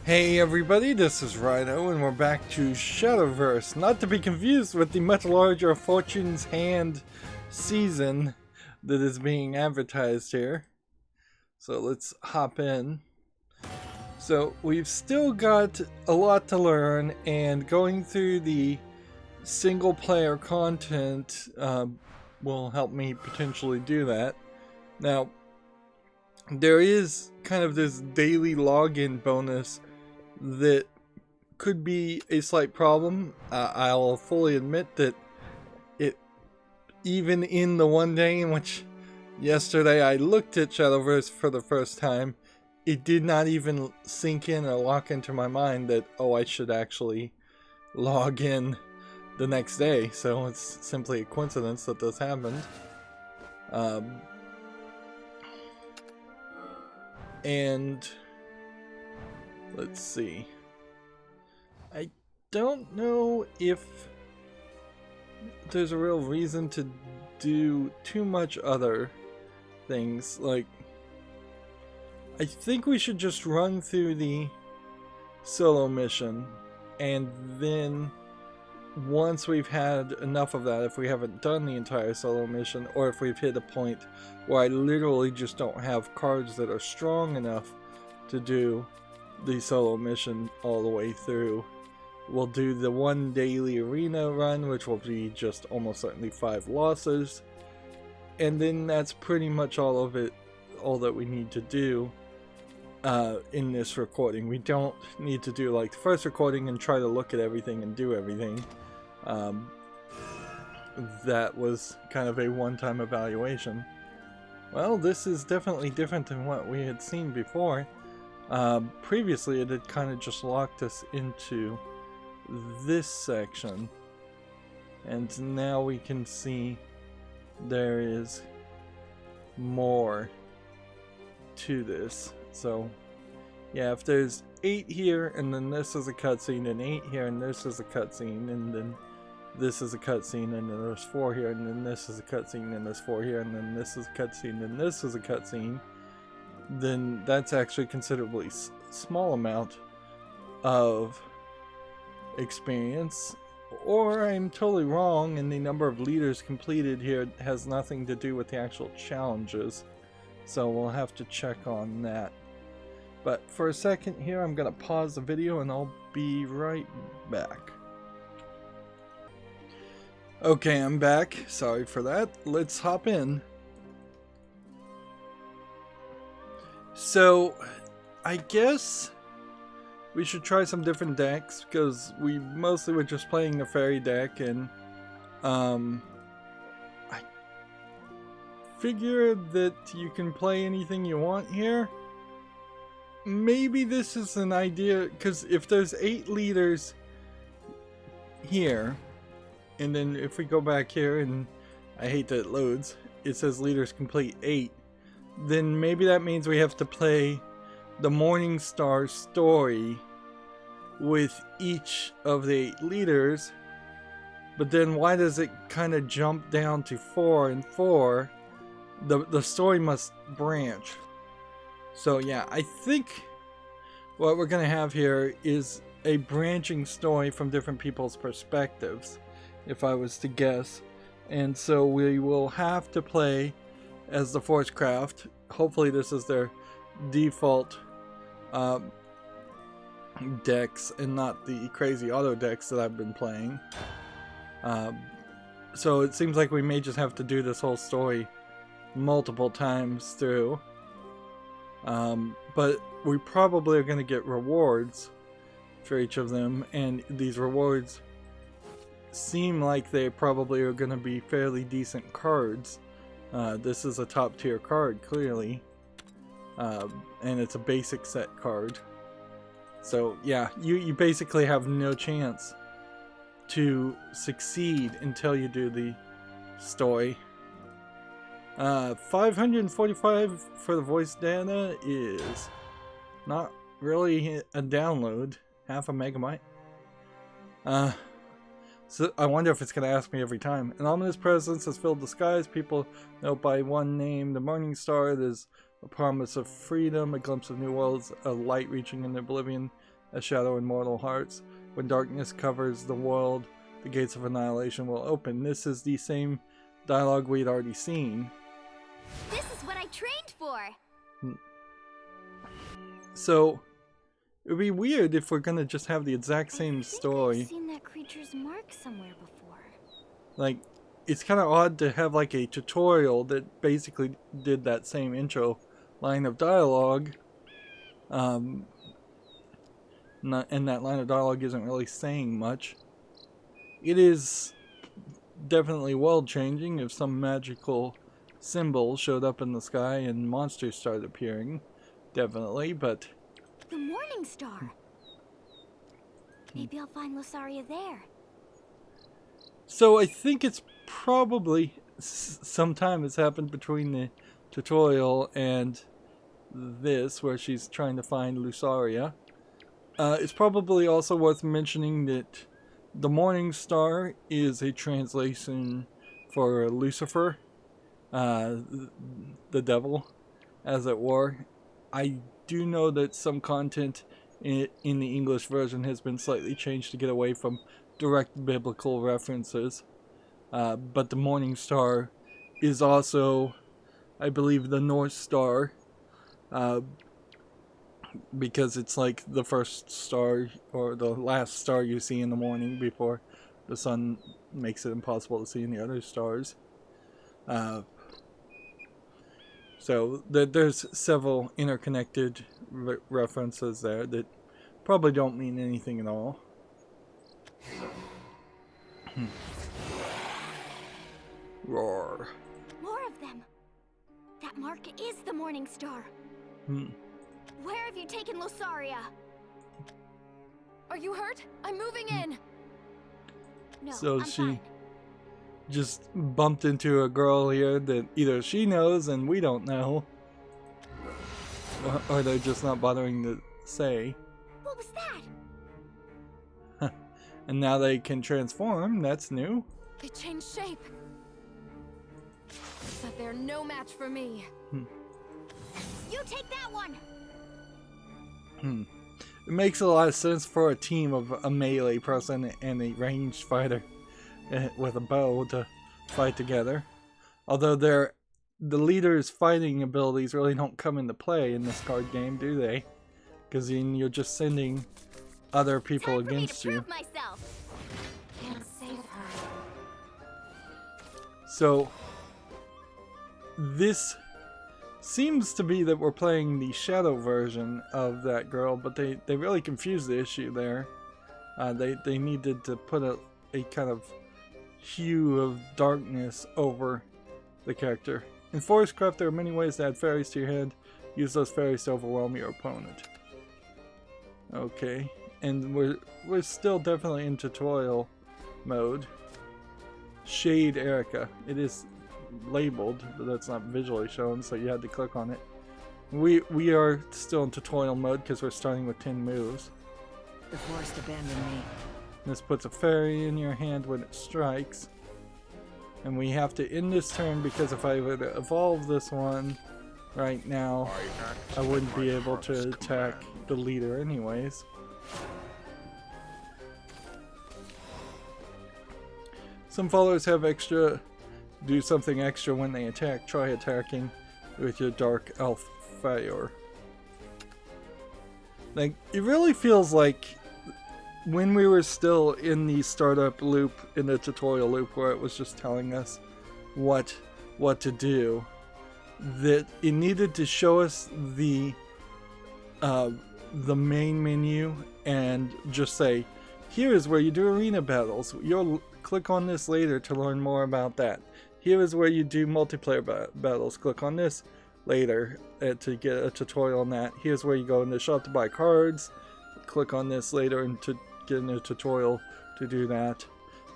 Hey everybody, this is Rydo, and we're back to Shadowverse, not to be confused with the much larger Fortune's Hand season that is being advertised here. So let's hop in. So we've still got a lot to learn, and going through the single player content will help me potentially do that. Now, there is kind of this daily login bonus that could be a slight problem. I'll fully admit that it, even in the one day in which yesterday I looked at Shadowverse for the first time, it did not even sink in or lock into my mind that, oh, I should actually log in the next day. So it's simply a coincidence that this happened. And let's see. I don't know if there's a real reason to do too much other things. Like, I think we should just run through the solo mission, and then once we've had enough of that, if we haven't done the entire solo mission, or if we've hit a point where I literally just don't have cards that are strong enough to do the solo mission all the way through, we'll do the one daily arena run, which will be just almost certainly 5 losses, and then that's pretty much all of it, all that we need to do in this recording. We don't need to do like the first recording and try to look at everything and do everything. That was kind of a one-time evaluation. Well, this is definitely different than what we had seen before. Previously it had kind of just locked us into this section, and now we can see there is more to this. So yeah, if there's 8 here, and then this is a cutscene, and 8 here, and this is a cutscene, and then this is a cutscene, and then there's 4 here, and then this is a cutscene, and there's 4 here, and then this is a cutscene, and this is a cutscene, then that's actually a considerably small amount of experience. Or I'm totally wrong, and the number of leaders completed here has nothing to do with the actual challenges. So we'll have to check on that. But for a second here, I'm going to pause the video and I'll be right back. Okay, I'm back. Sorry for that. Let's hop in. So, I guess we should try some different decks, because we mostly were just playing the fairy deck, and I figured that you can play anything you want here. Maybe this is an idea, because if there's 8 leaders here, and then if we go back here, and I hate that it loads, it says leaders complete 8, then maybe that means we have to play the Morning Star story with each of the 8 leaders. But then why does it kind of jump down to 4 and 4? The story must branch. So yeah, I think what we're going to have here is a branching story from different people's perspectives, if I was to guess. And so we will have to play as the Forgecraft. Hopefully this is their default decks and not the crazy auto decks that I've been playing. So it seems like we may just have to do this whole story multiple times through. But we probably are going to get rewards for each of them, and these rewards seem like they probably are going to be fairly decent cards. This is a top tier card, clearly, and it's a basic set card. So yeah, you basically have no chance to succeed until you do the story. 545 for the voice data is not really a download, half a megabyte. So I wonder if it's going to ask me every time. An ominous presence has filled the skies. People know by one name, the Morning Star. There's a promise of freedom, a glimpse of new worlds, a light reaching in oblivion. a shadow in mortal hearts. When darkness covers the world, the gates of annihilation will open. This is the same dialogue we'd already seen. This is what I trained for. So it would be weird if we're gonna just have the exact same story. I've seen that creature's mark somewhere before. Like, it's kind of odd to have like a tutorial that basically did that same intro line of dialogue. And that line of dialogue isn't really saying much. It is definitely world changing if some magical symbol showed up in the sky and monsters started appearing. Definitely, but... The Morning Star! Maybe I'll find Lusaria there. So I think it's probably sometime has happened between the tutorial and this, where she's trying to find Lusaria. It's probably also worth mentioning that the Morning Star is a translation for Lucifer, the devil, as it were. I do know that some content in the English version has been slightly changed to get away from direct biblical references. But the Morning Star is also, I believe, the North Star, because it's like the first star or the last star you see in the morning before the sun makes it impossible to see any other stars. So there's several interconnected references there that probably don't mean anything at all. Roar. More of them. That mark is the Morning Star. Where have you taken Lusaria? Are you hurt? I'm moving in. No, so I'm she fine. just bumped into a girl here that either she knows and we don't know, or they're just not bothering to say. What was that? And now they can transform. That's new. They changed shape. But they're no match for me. You take that one. It makes a lot of sense for a team of a melee person and a ranged fighter with a bow to fight together. Although the leader's fighting abilities really don't come into play in this card game, do they? Because you're just sending other people against you. Can't save her. So this seems to be that we're playing the shadow version of that girl, but they really confused the issue there. They needed to put a kind of hue of darkness over the character. In Forestcraft, there are many ways to add fairies to your hand. Use those fairies to overwhelm your opponent. Okay, and we're still definitely in tutorial mode. Shade Erica. It is labeled, but that's not visually shown, so you had to click on it. We are still in tutorial mode because we're starting with 10 moves. The forest abandoned me. This puts a fairy in your hand when it strikes. And we have to end this turn because if I were to evolve this one right now, I wouldn't be able to attack the leader anyways. Some followers have do something extra when they attack. Try attacking with your Dark Elf Fire. Like, it really feels like when we were still in the startup loop, in the tutorial loop where it was just telling us what to do, that it needed to show us the main menu and just say, here is where you do arena battles. You'll click on this later to learn more about that. Here is where you do multiplayer battles. Click on this later to get a tutorial on that. Here's where you go in the shop to buy cards. Click on this later and to get in a tutorial to do that.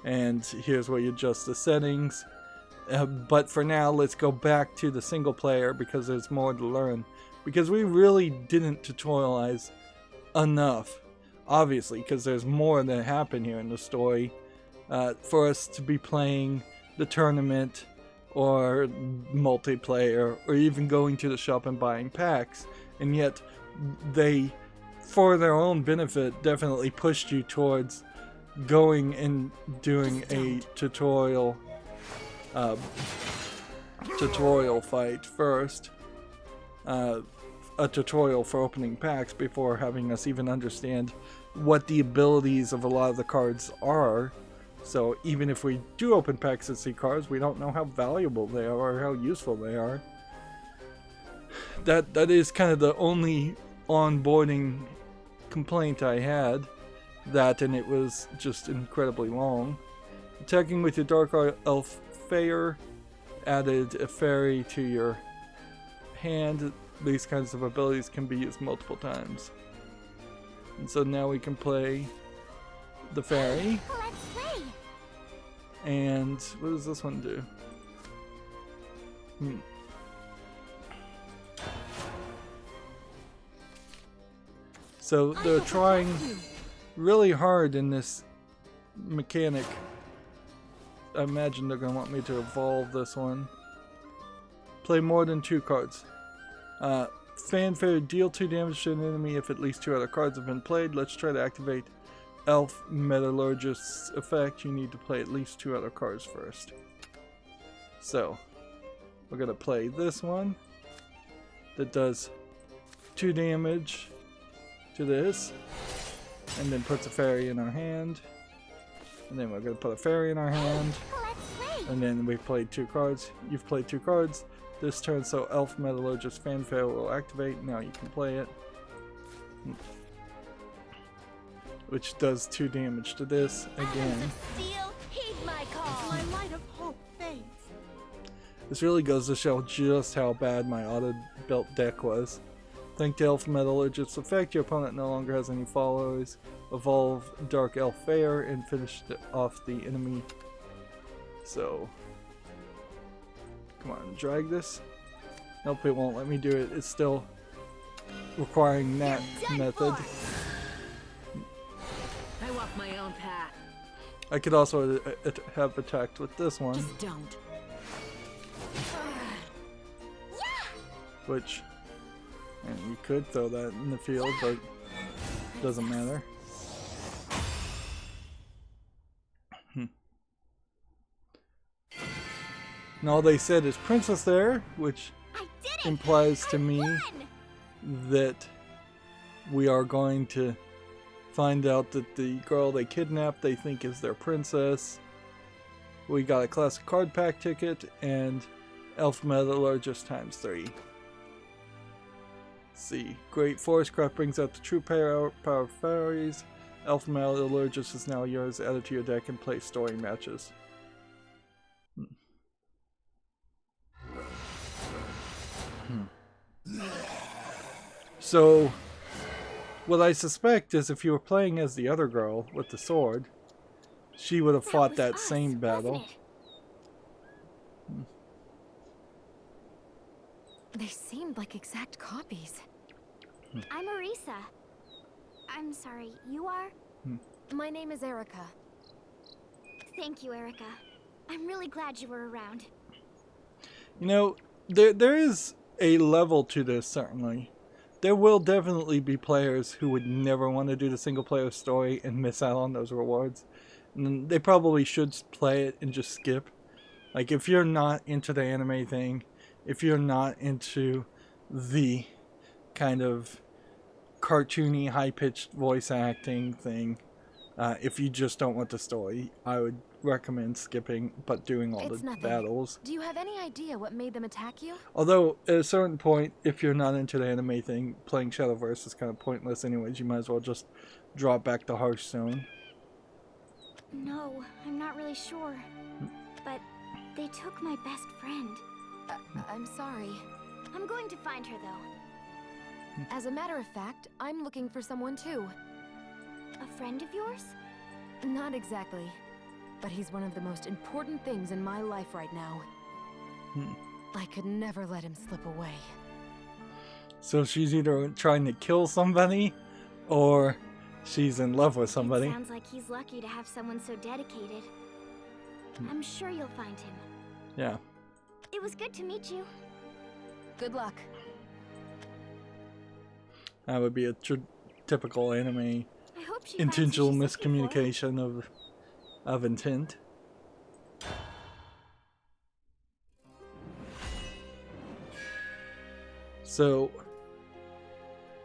And here's where you adjust the settings. But for now, let's go back to the single player because there's more to learn. Because we really didn't tutorialize enough, obviously, because there's more that happened here in the story for us to be playing the tournament or multiplayer or even going to the shop and buying packs. And yet they for their own benefit, definitely pushed you towards going and doing a tutorial fight first. A tutorial for opening packs before having us even understand what the abilities of a lot of the cards are. So even if we do open packs and see cards, we don't know how valuable they are or how useful they are. That is kind of the only onboarding complaint I had. That, and it was just incredibly long. Attacking with your Dark Elf Fair added a fairy to your hand. These kinds of abilities can be used multiple times. And so now we can play the fairy. Let's play. And what does this one do? So they're trying really hard in this mechanic. I imagine they're going to want me to evolve this one. Play more than 2 cards. Fanfare, deal 2 damage to an enemy if at least 2 other cards have been played. Let's try to activate Elf Metallurgist's effect. You need to play at least 2 other cards first. So, we're going to play this one that does 2 damage to this, and then puts a fairy in our hand. And then we're going to put a fairy in our hand. And then we played 2 cards. You've played 2 cards. This turn, so Elf Metallurgist Fanfare will activate. Now you can play it. Which does 2 damage to this again. This really goes to show just how bad my auto-built deck was. Thanks to Elf Metallurgist's effect, your opponent no longer has any followers. Evolve Dark Elf Fair and finish off the enemy. So, come on, drag this. Nope, it won't let me do it. It's still requiring that method. I walk my own path. I could also have attacked with this one. Just don't. Which, and you could throw that in the field, but it doesn't matter. And all they said is princess there, which implies to me that we are going to find out that the girl they kidnapped they think is their princess. We got a classic card pack ticket and Elf Metallurgist ×3. See, Great Forest Craft brings out the true power of fairies. Elf Metallurgist is now yours. Add it to your deck and play story matches. So, what I suspect is if you were playing as the other girl with the sword, she would have fought that same battle. They seemed like exact copies. I'm Arisa. I'm sorry, you are? My name is Erica. Thank you, Erica. I'm really glad you were around. You know, there is a level to this, certainly. There will definitely be players who would never want to do the single player story and miss out on those rewards. And they probably should play it and just skip. Like, if you're not into the anime thing, if you're not into the kind of cartoony, high-pitched voice acting thing, if you just don't want the story, I would recommend skipping, but doing all the battles. Do you have any idea what made them attack you? Although, at a certain point, if you're not into the anime thing, playing Shadowverse is kind of pointless anyways. You might as well just drop back to Hearthstone. No, I'm not really sure. But they took my best friend. I'm sorry. I'm going to find her, though. As a matter of fact, I'm looking for someone too. A friend of yours? Not exactly. But he's one of the most important things in my life right now. I could never let him slip away. So she's either trying to kill somebody, or she's in love with somebody. It sounds like he's lucky to have someone so dedicated. I'm sure you'll find him. Yeah. It was good to meet you. Good luck. That would be a typical anime I hope she intentional finds what she's looking for. miscommunication of intent. So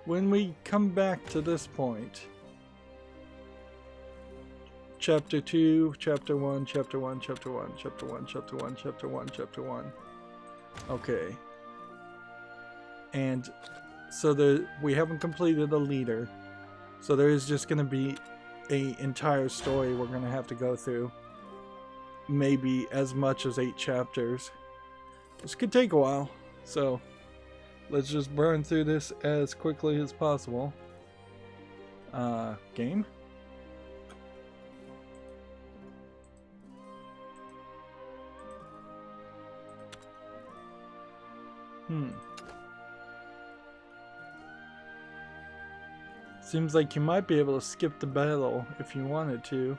when we come back to this point, Chapter 2, Chapter 1, Chapter 1, Chapter 1, Chapter 1, Chapter 1, Chapter 1, Chapter 1. Okay. And so we haven't completed a leader. So there is just going to be an entire story we're going to have to go through. Maybe as much as 8 chapters. This could take a while. So let's just burn through this as quickly as possible. Game? Seems like you might be able to skip the battle if you wanted to.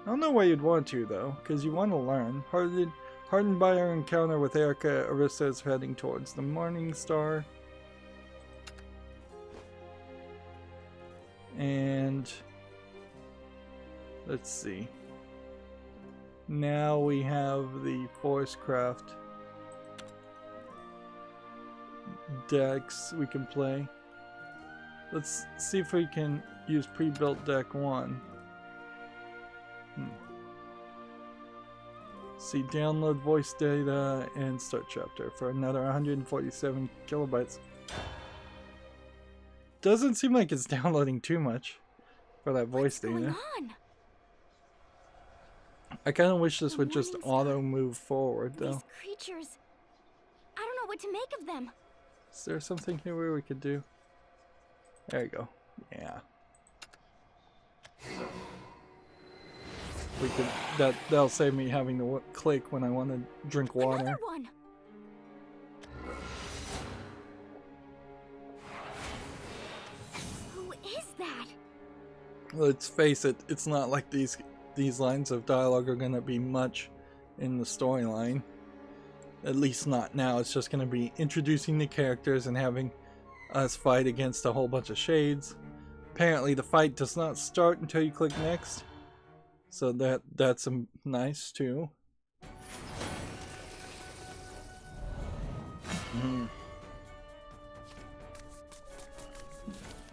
I don't know why you'd want to though, because you want to learn. Hardened by our encounter with Erica, Arissa is heading towards the Morning Star. And let's see. Now we have the Forestcraft decks we can play. Let's see if we can use pre-built deck 1. See, download voice data and start chapter for another 147 kilobytes. Doesn't seem like it's downloading too much for that voice data. What's going on? I kind of wish this would just auto move forward though. These creatures, I don't know what to make of them. Is there something here where we could do? There you go. Yeah. We could. That'll save me having to click when I want to drink water. Another one. Who is that? Let's face it. It's not like these lines of dialogue are gonna be much in the storyline. At least not now. It's just gonna be introducing the characters and having us fight against a whole bunch of shades. Apparently the fight does not start until you click next, so that's nice too.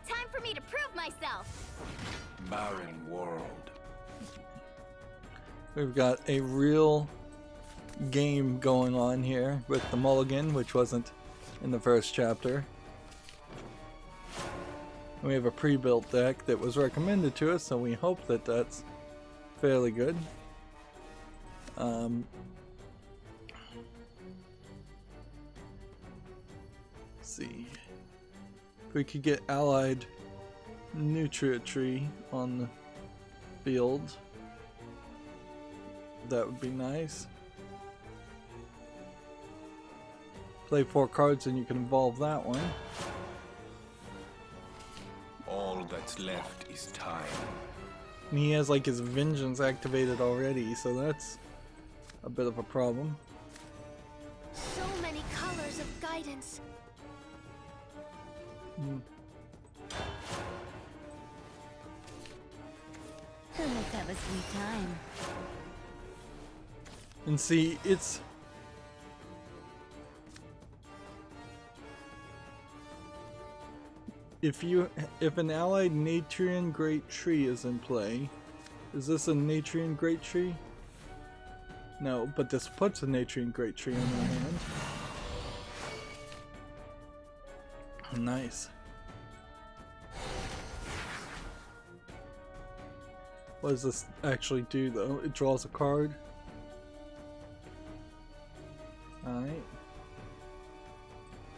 Time for me to prove myself. Barren world. We've got a real game going on here with the mulligan, which wasn't in the first chapter. We have a pre-built deck that was recommended to us, so we hope that that's fairly good. Let's see if we could get allied nutrient tree on the field. That would be nice. Play 4 cards and you can evolve that one. All that's left is time. And he has like his vengeance activated already, so that's a bit of a problem. So many colors of guidance. Let's have a sweet time. And see, it's if an allied Natrian Great Tree is in play, is this a Natrian Great Tree? No, but this puts a Natrian Great Tree in our hand. Nice. What does this actually do though? It draws a card. Alright.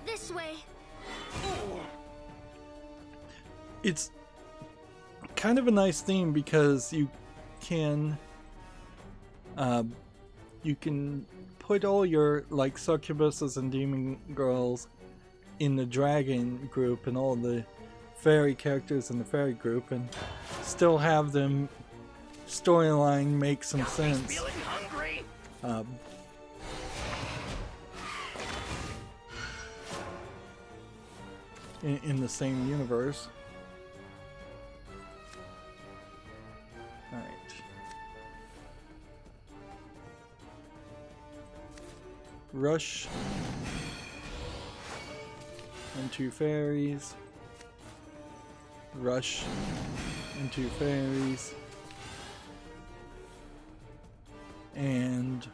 This way. It's kind of a nice theme because you can put all your like succubuses and demon girls in the dragon group and all the fairy characters in the fairy group and still have them storyline make some sense. In the same universe. Rush. And 2 fairies. Rush. And 2 fairies. And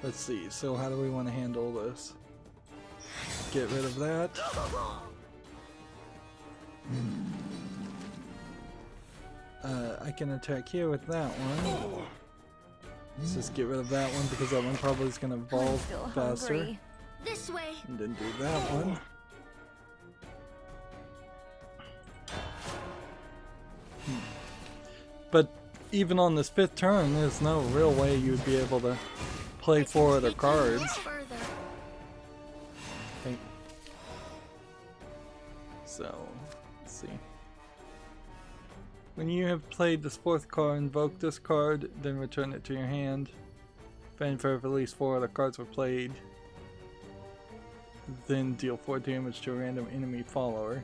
let's see, so how do we want to handle this? Get rid of that. I can attack here with that one. Let's just get rid of that one because that one probably is going to evolve faster. This way. And then do that one. But even on this 5th turn, there's no real way you would be able to play 4 other cards. Okay. So, let's see. When you have played this 4th card, invoke this card, then return it to your hand. If at least 4 other cards were played, then deal 4 damage to a random enemy follower.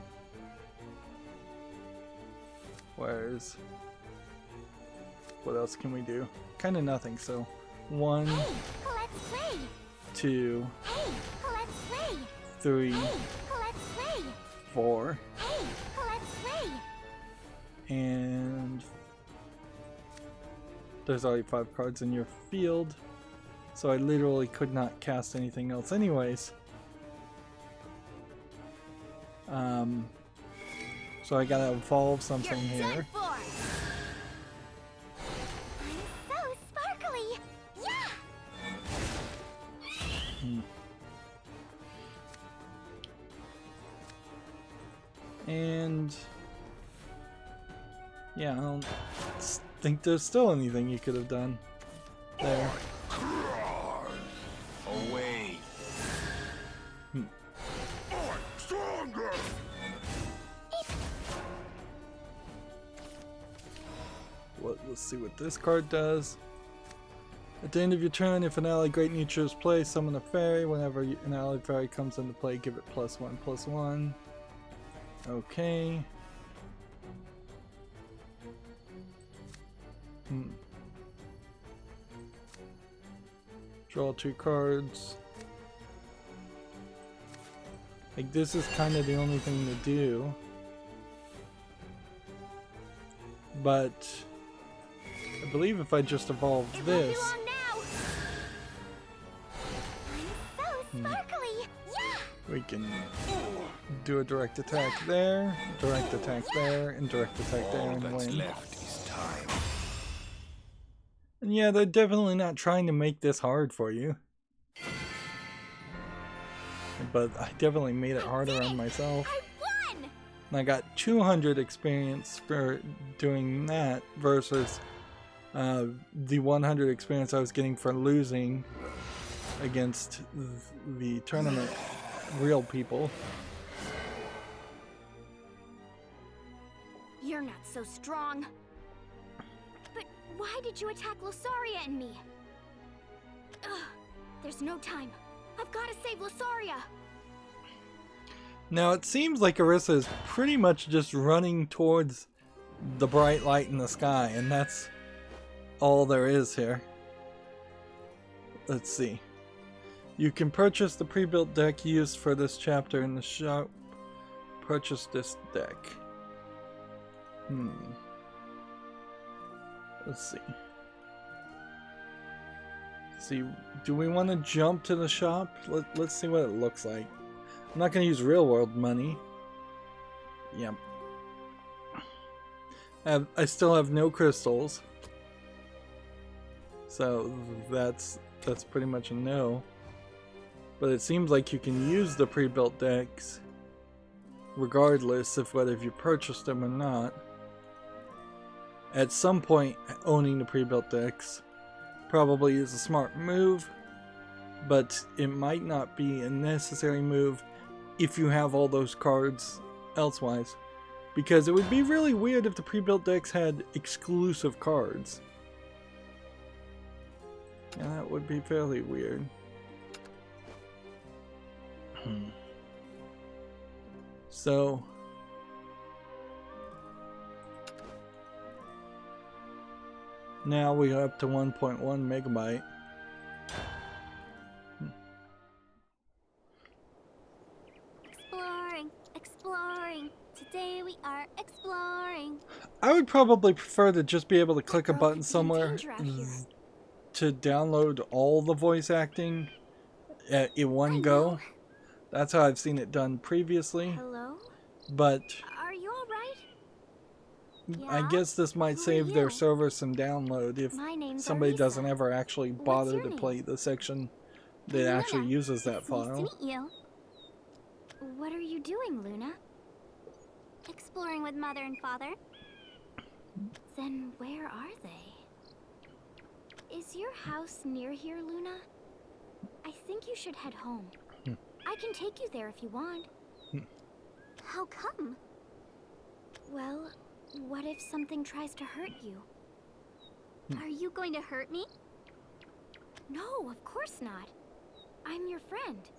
Whereas, what else can we do? Kind of nothing, so 1, 2, 3, 4, and there's already 5 cards in your field, so I literally could not cast anything else anyways. So I gotta evolve something here. And yeah, I don't think there's still anything you could have done there. Away. Stronger. Let's see what this card does. At the end of your turn, if an allied great nature is played, summon a fairy. Whenever an allied fairy comes into play, give it +1/+1. Okay. Draw 2 cards. Like, this is kind of the only thing to do. But I believe if I just evolve this, we can do a direct attack there, direct attack there, and direct attack there, and win. Left is time. And yeah, they're definitely not trying to make this hard for you. But I definitely made it harder on myself. And I got 200 experience for doing that versus the 100 experience I was getting for losing against the tournament real people. You're not so strong. But why did you attack Losaria and me? Ugh, there's no time. I've got to save Losaria. Now it seems like Arissa is pretty much just running towards the bright light in the sky, and that's all there is here. Let's see. You can purchase the pre-built deck used for this chapter in the shop. Purchase this deck. Let's see. See, do we want to jump to the shop? Let's see what it looks like. I'm not going to use real world money. Yep. I still have no crystals. So that's pretty much a no. But it seems like you can use the pre-built decks regardless of whether you purchased them or not. At some point, owning the pre-built decks probably is a smart move, but it might not be a necessary move if you have all those cards elsewise, because it would be really weird if the pre-built decks had exclusive cards. And that would be fairly weird. So Now we are up to 1.1 megabyte. Exploring, exploring. Today we are exploring. I would probably prefer to just be able to click a Girl button could be in somewhere danger out here. to download all the voice acting in one go. That's how I've seen it done previously. Hello? But Are you alright? I Yeah? guess this might Who are save their you? server some download if My name's somebody Arisa. doesn't ever actually What's bother your to name? play the section that Luna. actually uses that It's nice file. to meet you. What are you doing, Luna? Exploring with Mother and Father. Then where are they? Is your house near here, Luna? I think you should head home. I can take you there if you want. How come? Well, what if something tries to hurt you? Are you going to hurt me? No, of course not. I'm your friend.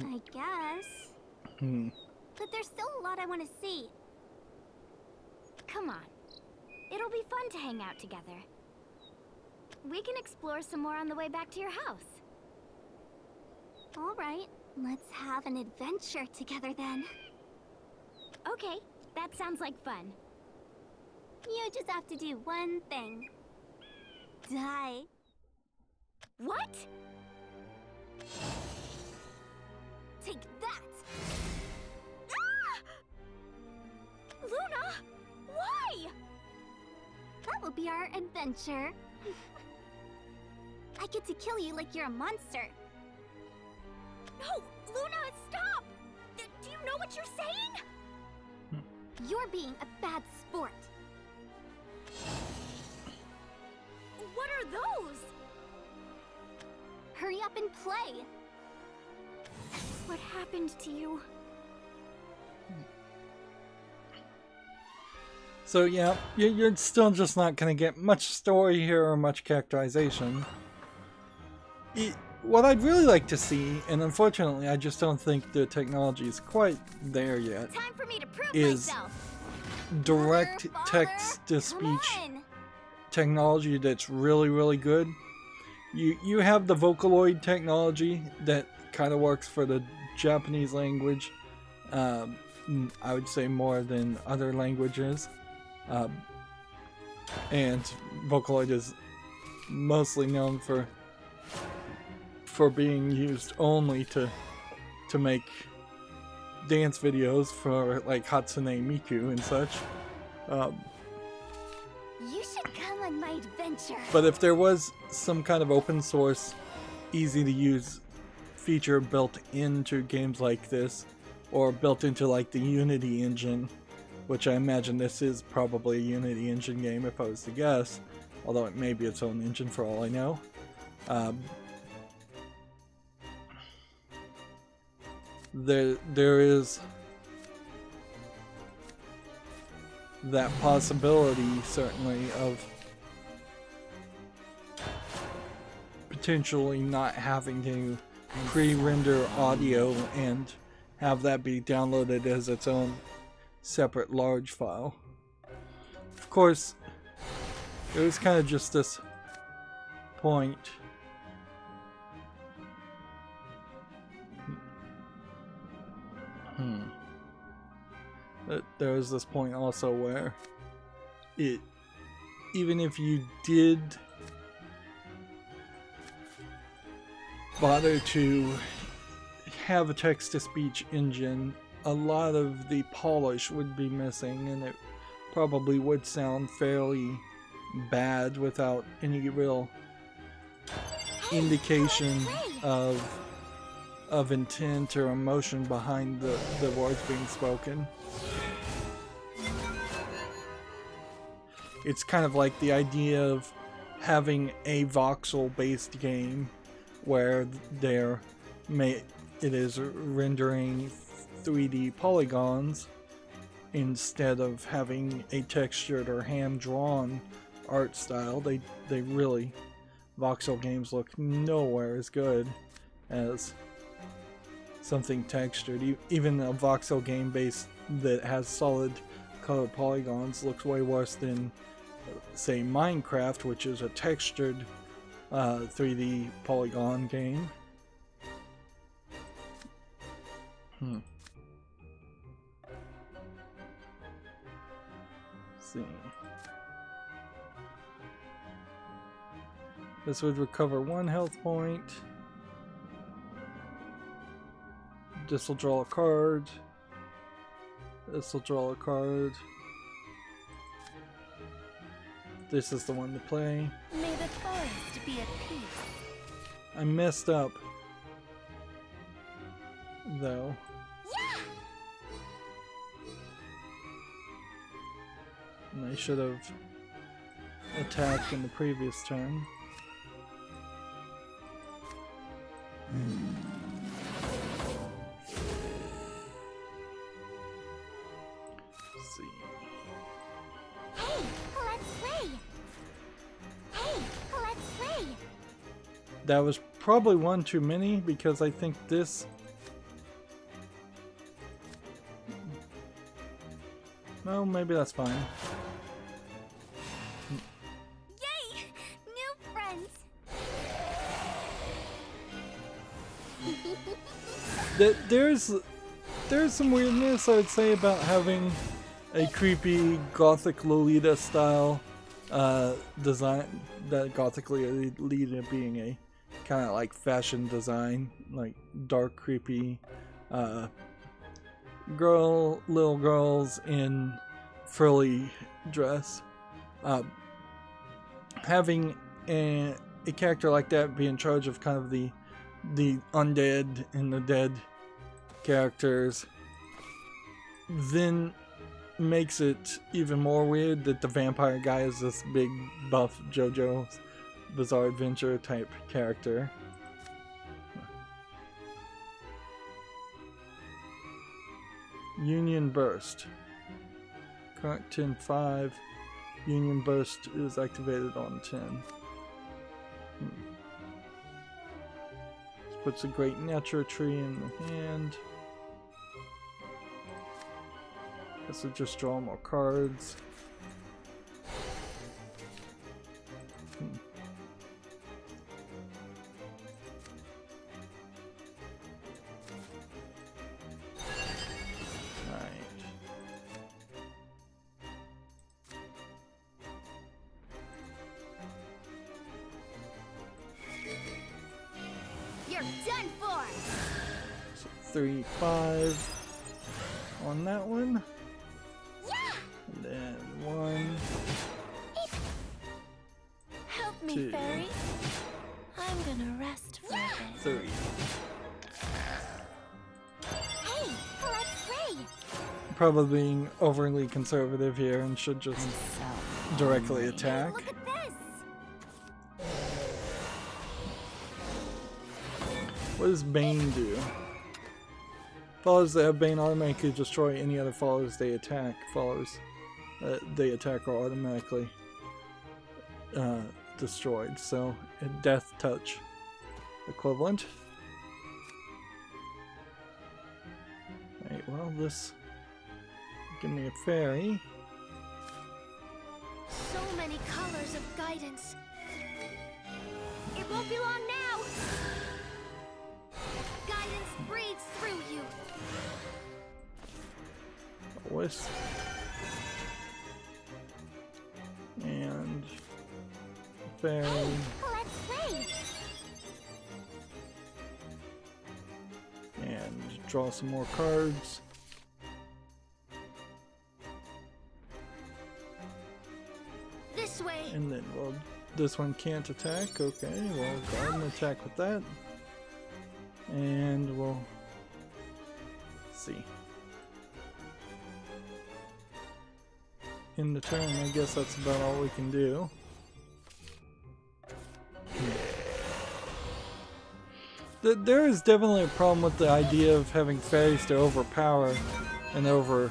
I guess. But there's still a lot I want to see. Come on. It'll be fun to hang out together. We can explore some more on the way back to your house. All right, let's have an adventure together then. Okay, that sounds like fun. You just have to do one thing. Die. What? Take that! Ah! Luna! Why? That will be our adventure. I get to kill you like you're a monster. No! Luna, stop! Do you know what you're saying? You're being a bad sport. What are those? Hurry up and play. What happened to you? So yeah, you're still just not going to get much story here or much characterization. What I'd really like to see, and unfortunately I just don't think the technology is quite there yet, Time for me to prove is myself. direct Father, text-to-speech come on. technology that's really good. You have the Vocaloid technology that kind of works for the Japanese language, I would say more than other languages, and Vocaloid is mostly known for being used only to make dance videos for like Hatsune Miku and such. You should come on my adventure. But if there was some kind of open source, easy to use feature built into games like this, or built into like the Unity engine, which I imagine this is probably a Unity engine game if I was to guess, although it may be its own engine for all I know. There is that possibility, certainly, of potentially not having to pre-render audio and have that be downloaded as its own separate large file. Of course, it was kind of just this point there was this point also where even if you did bother to have a text-to-speech engine, a lot of the polish would be missing, and it probably would sound fairly bad without any real indication of intent or emotion behind the words being spoken. It's kind of like the idea of having a voxel-based game where it is rendering 3D polygons instead of having a textured or hand-drawn art style. They really, voxel games look nowhere as good as something textured. Even a voxel game based that has solid colored polygons looks way worse than say, Minecraft, which is a textured 3D polygon game. Let's see. This would recover 1 health point. This will draw a card. This will draw a card. This is the one to play. May the forest be at peace. I messed up, though. Yeah! And I should have attacked in the previous turn. Let's see. Hey, let's play! Hey, let's play! That was probably one too many because I think this. Well, maybe that's fine. Yay! New friends! There's some weirdness, I would say, about having a creepy gothic Lolita style design. That gothic Lolita being a kind of like fashion design, like dark, creepy little girls in frilly dress. Having a character like that be in charge of kind of the undead and the dead characters then makes it even more weird that the vampire guy is this big buff JoJo's Bizarre Adventure type character. Union Burst. Current 10-5. Union Burst is activated on 10. This puts a Great Nature Tree in the hand. This will just draw more cards. You're done for! So 3-5 on that one. Yeah! And then 1, Help me, 2, fairy. I'm gonna rest for a bit. 3. Hey, let's play! Probably being overly conservative here and should just directly attack. Look at this! What does Bane do? Followers that have Bane automatically destroy any other followers they attack. Followers they attack are automatically destroyed. So, a death touch equivalent. Alright, well, this. Give me a fairy. So many colors of guidance. It won't be long now. Guidance breathes through you. A wisp. And fairy. Let's play. And draw some more cards. This way. And then, well, this one can't attack. Okay, well, go ahead and attack with that. And we'll see. In the turn, I guess that's about all we can do. There is definitely a problem with the idea of having fairies to overpower and Want to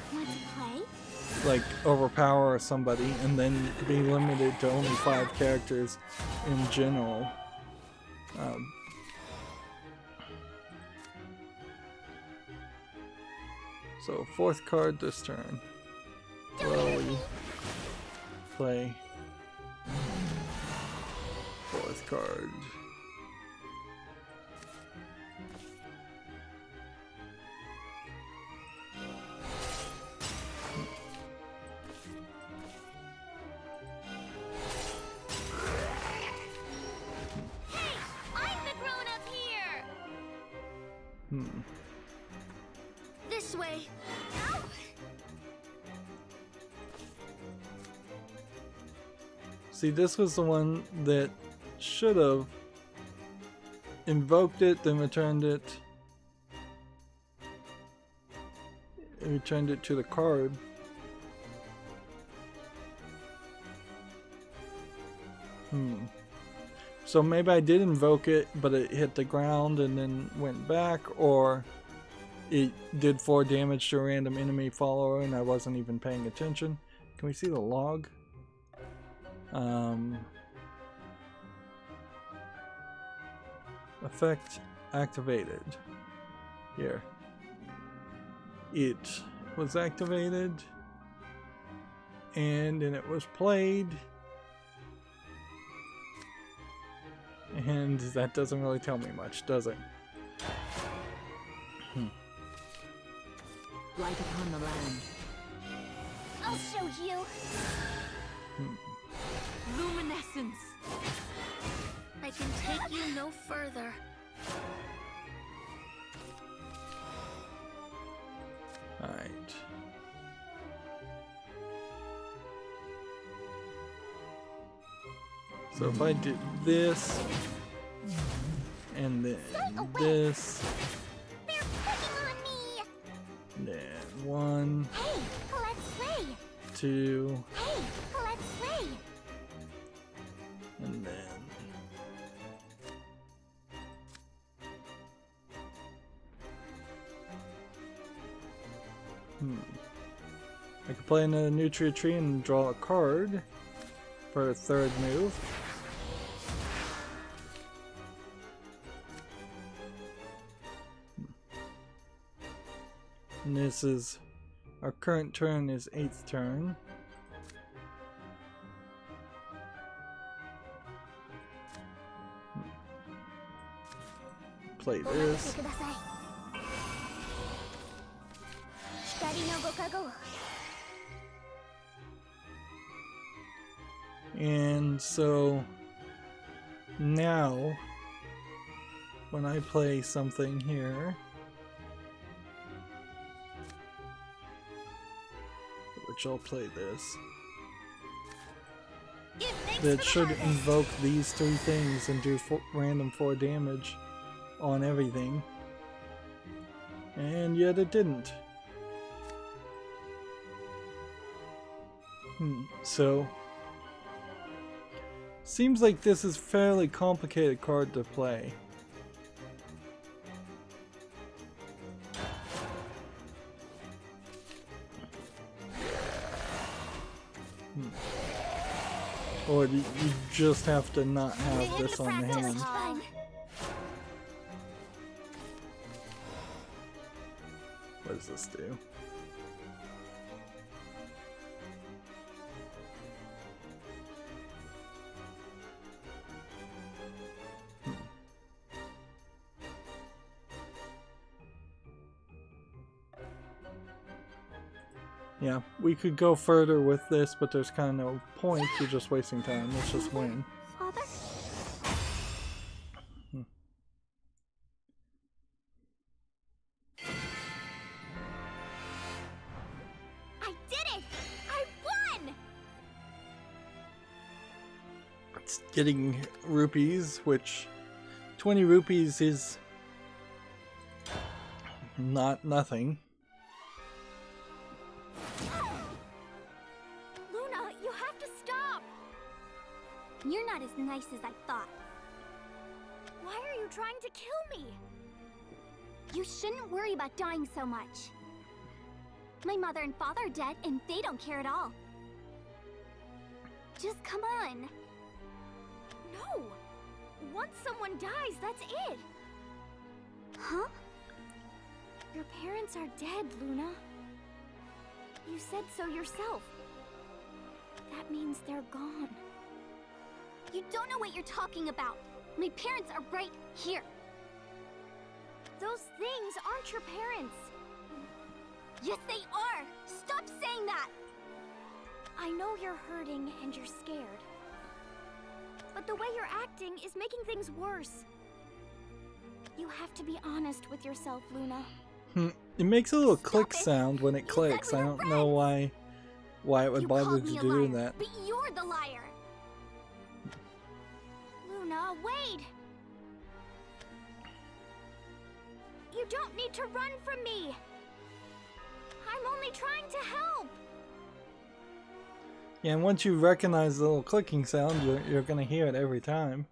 play? overpower somebody and then be limited to only 5 characters in general. So 4th card this turn. Will we play fourth card. This way. Ow! See, this was the one that should have invoked it, then returned it. Returned it to the card. So maybe I did invoke it, but it hit the ground and then went back, or it did 4 damage to a random enemy follower and I wasn't even paying attention. Can we see the log? Effect activated. Here. It was activated and then it was played. And that doesn't really tell me much, does it? Light upon the land. I'll show you. Luminescence. I can take you no further. Alright. So if I did this, and then this, They're picking on me. then 1, Hey, let's play. 2, Hey, let's play. and then I could play another Nutria Tree and draw a card for a third move. And this is our current turn is 8th turn. Play this. And so now when I play something here, which I'll play this, that should invoke these 3 things and do random 4 damage on everything, and yet it didn't. So seems like this is a fairly complicated card to play. Or you just have to not have this on the hand. What does this do? Yeah, we could go further with this, but there's kind of no point. You're just wasting time. Let's just win. Father? I did it! I won! It's getting rupees, which 20 rupees is not nothing. Luna, you have to stop! You're not as nice as I thought. Why are you trying to kill me? You shouldn't worry about dying so much. My mother and father are dead, and they don't care at all. Just come on. No! Once someone dies, that's it! Huh? Your parents are dead, Luna. You said so yourself. That means they're gone. You don't know what you're talking about. My parents are right here. Those things aren't your parents. Yes, they are! Stop saying that! I know you're hurting and you're scared. But the way you're acting is making things worse. You have to be honest with yourself, Luna. It makes a little Stop click it. sound when it You clicks. said we I were don't know why it would You bother called to me a do liar, that. but you're the liar. Luna, wait! You don't need to run from me! I'm only trying to help! Yeah, and once you recognize the little clicking sound, you're gonna hear it every time.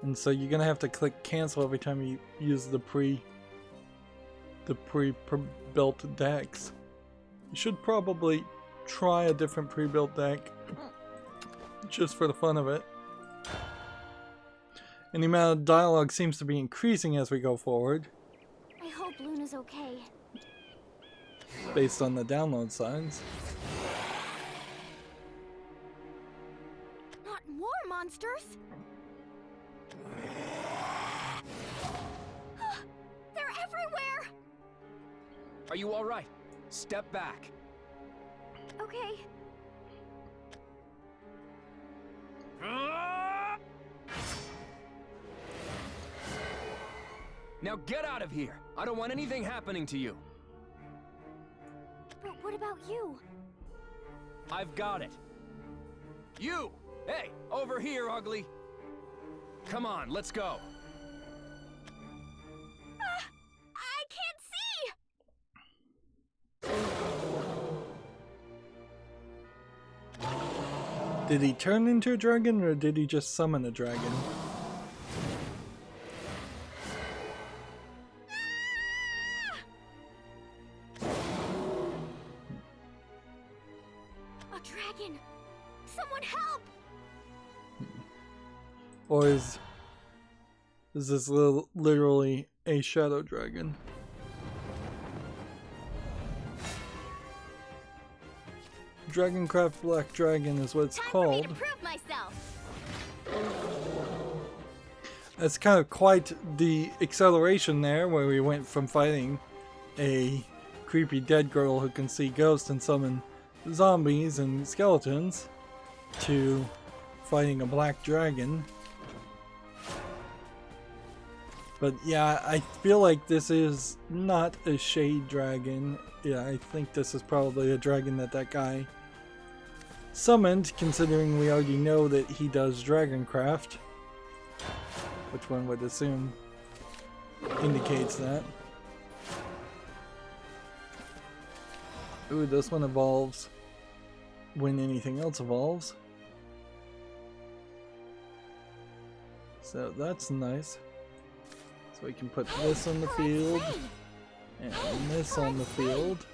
And so you're gonna have to click cancel every time you use the pre-built decks. You should probably try a different pre-built deck just for the fun of it. And the amount of dialogue seems to be increasing as we go forward, I hope Luna's okay. based on the download signs. Not more monsters! They're everywhere! Are you all right? Step back. Okay. Now get out of here. I don't want anything happening to you. But what about you? I've got it. You! Hey, over here, ugly. Come on, let's go. I can't see! Did he turn into a dragon, or did he just summon a dragon? A dragon! Someone help! Or is this literally a shadow dragon? Dragoncraft Black Dragon is what it's Time called. for me to prove myself! That's kind of quite the acceleration there, where we went from fighting a creepy dead girl who can see ghosts and summon zombies and skeletons to fighting a black dragon. But yeah, I feel like this is not a shade dragon. Yeah, I think this is probably a dragon that guy summoned, considering we already know that he does Dragoncraft, which one would assume indicates that. Ooh, this one evolves when anything else evolves. So that's nice. So we can put this on the field and this on the field.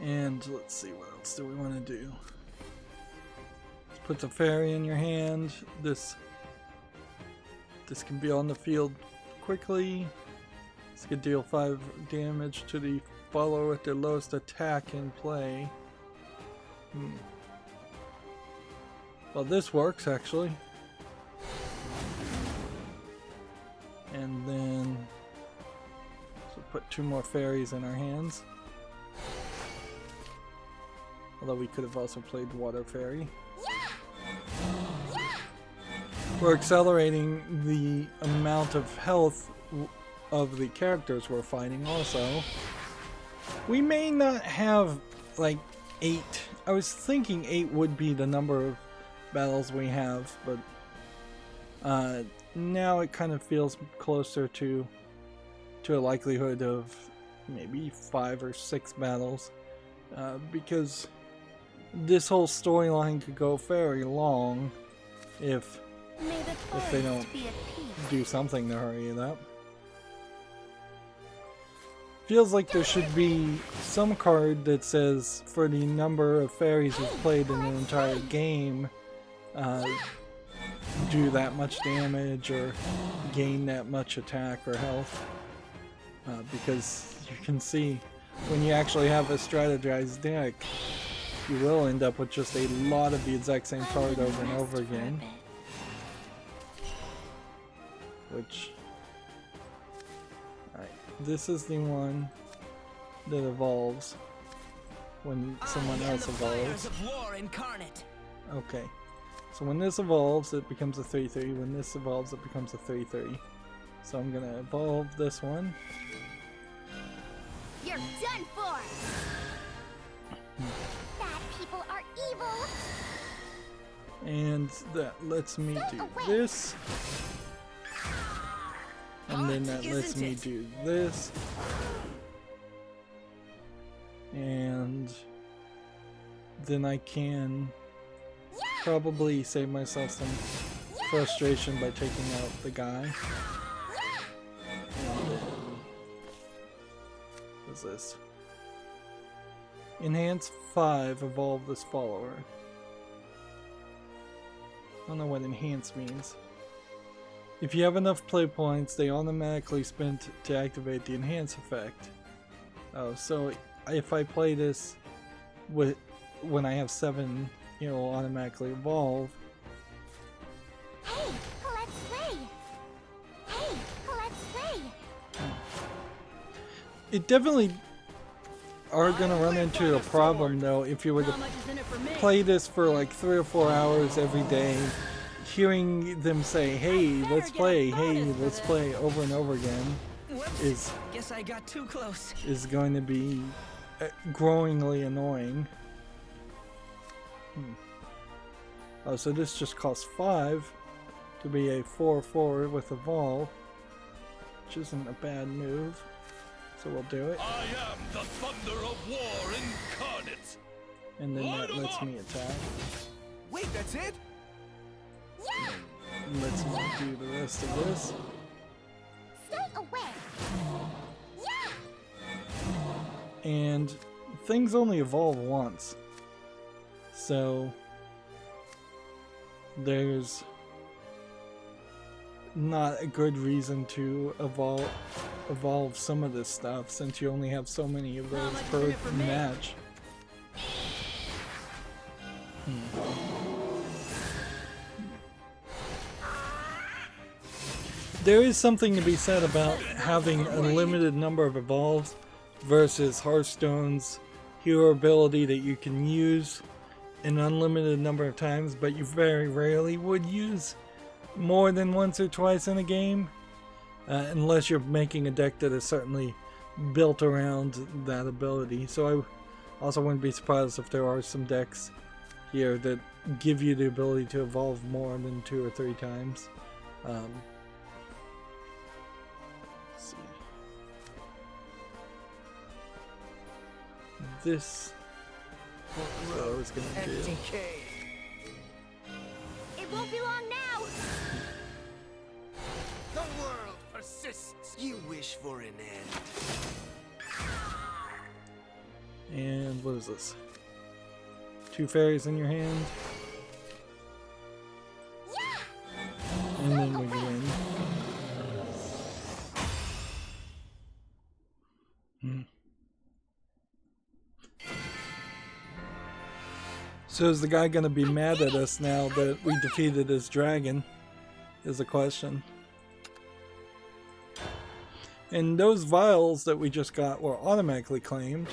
And let's see, what else do we want to do? Let's put the fairy in your hand. This can be on the field quickly. This could deal 5 damage to the follower at their lowest attack in play. Well, this works actually. And then so put 2 more fairies in our hands. Although we could have also played Water Fairy. We're accelerating the amount of health of the characters we're fighting also. We may not have like 8. I was thinking 8 would be the number of battles we have, but now it kind of feels closer to a likelihood of maybe 5 or 6 battles, because this whole storyline could go very long if they don't do something to hurry it up. Feels like there should be some card that says for the number of fairies we've played in an entire game, do that much damage or gain that much attack or health. Because you can see when you actually have a strategized deck, you will end up with just a lot of the exact same card over and over again. Which, alright, this is the one that evolves when someone else evolves. Okay, so when this evolves, it becomes a 3/3. When this evolves, it becomes a 3/3. So I'm gonna evolve this one. You're done for! Bad people are evil! And that lets me do this. And then that lets me do this. And then I can probably save myself some frustration by taking out the guy. What's this? Enhance 5, evolve this follower. I don't know what enhance means. If you have enough play points, they automatically spent to activate the enhance effect. Oh, so if I play this with when I have 7, it will automatically evolve. Hey, let's play! Hey, let's play! It definitely are gonna run into a problem though if you were to play this for like 3 or 4 hours every day, hearing them say, hey, let's play over and over again is going to be growingly annoying. Oh, so this just costs 5 to be a 4/4 with evolve, which isn't a bad move. So we'll do it. I am the thunder of war incarnate. And then that lets me attack. Wait, that's it? And lets me do the rest of this. Stay away! And things only evolve once. So there's not a good reason to evolve some of this stuff since you only have so many of those per match. There is something to be said about having a limited number of evolves versus Hearthstone's hero ability that you can use an unlimited number of times, but you very rarely would use more than once or twice in a game, unless you're making a deck that is certainly built around that ability. So I also wouldn't be surprised if there are some decks here that give you the ability to evolve more than 2 or 3 times. Let's see. This what I was gonna do. It won't be long now! The world persists. You wish for an end. And what is this? 2 fairies in your hand. And then we win. So is the guy gonna be mad at us now that we defeated his dragon? Is the question. And those vials that we just got were automatically claimed,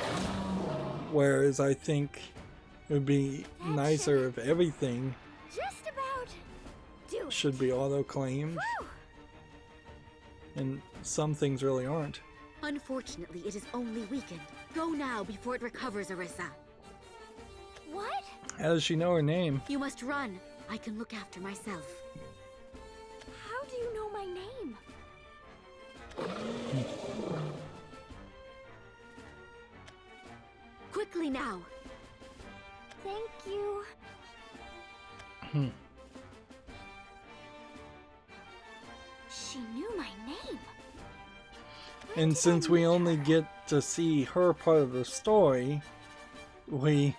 whereas I think it would be nicer if everything Just about do it. should be auto-claimed, and some things really aren't. Unfortunately, it is only weakened. Go now before it recovers, Arissa. What? How does she know her name? You must run. I can look after myself. How do you know my name? Quickly now. Thank you. She knew my name. Where And did I since we meet only her? get to see her part of the story, we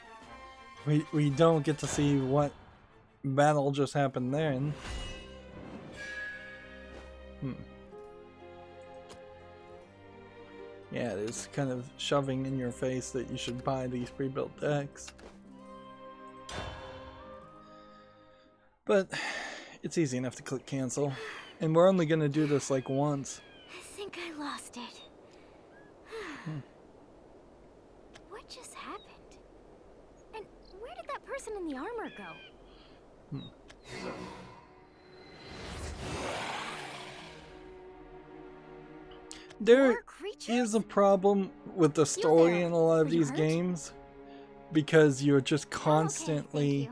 don't get to see what battle just happened then. Yeah, it is kind of shoving in your face that you should buy these pre-built decks. But it's easy enough to click cancel. And we're only going to do this like once. I think I lost it. What just happened? And where did that person in the armor go? There is a problem with the story in a lot of these games because you're just constantly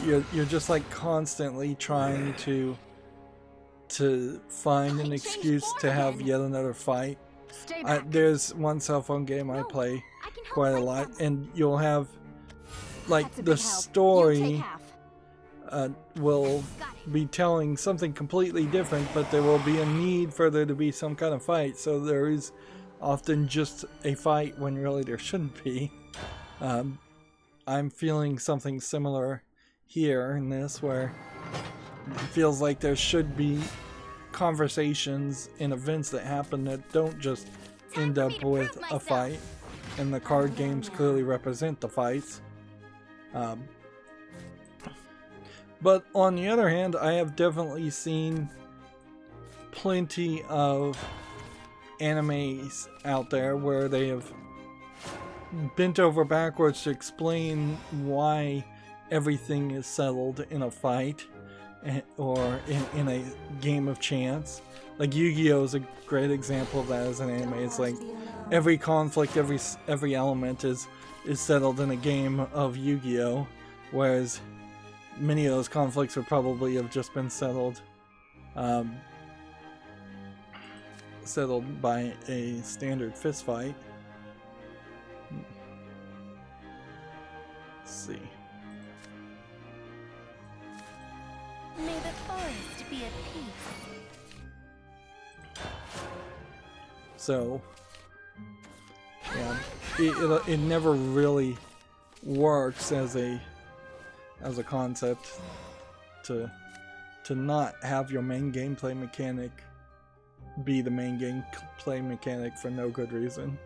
you're just like constantly trying to find an excuse to have yet another fight. There's one cell phone game I play quite a lot, and you'll have like the story will be telling something completely different, but there will be a need for there to be some kind of fight, so there is often just a fight when really there shouldn't be. I'm feeling something similar here in this, where it feels like there should be conversations and events that happen that don't just end up with a fight, and the card games clearly represent the fights. But on the other hand, I have definitely seen plenty of animes out there where they have bent over backwards to explain why everything is settled in a fight or in a game of chance. Like Yu-Gi-Oh is a great example of that as an anime. It's like every conflict, every element is settled in a game of Yu-Gi-Oh, whereas many of those conflicts would probably have just been settled by a standard fist fight. Let's see. May the forest be at peace. So, yeah, it never really works as a concept to not have your main gameplay mechanic be the main gameplay mechanic for no good reason.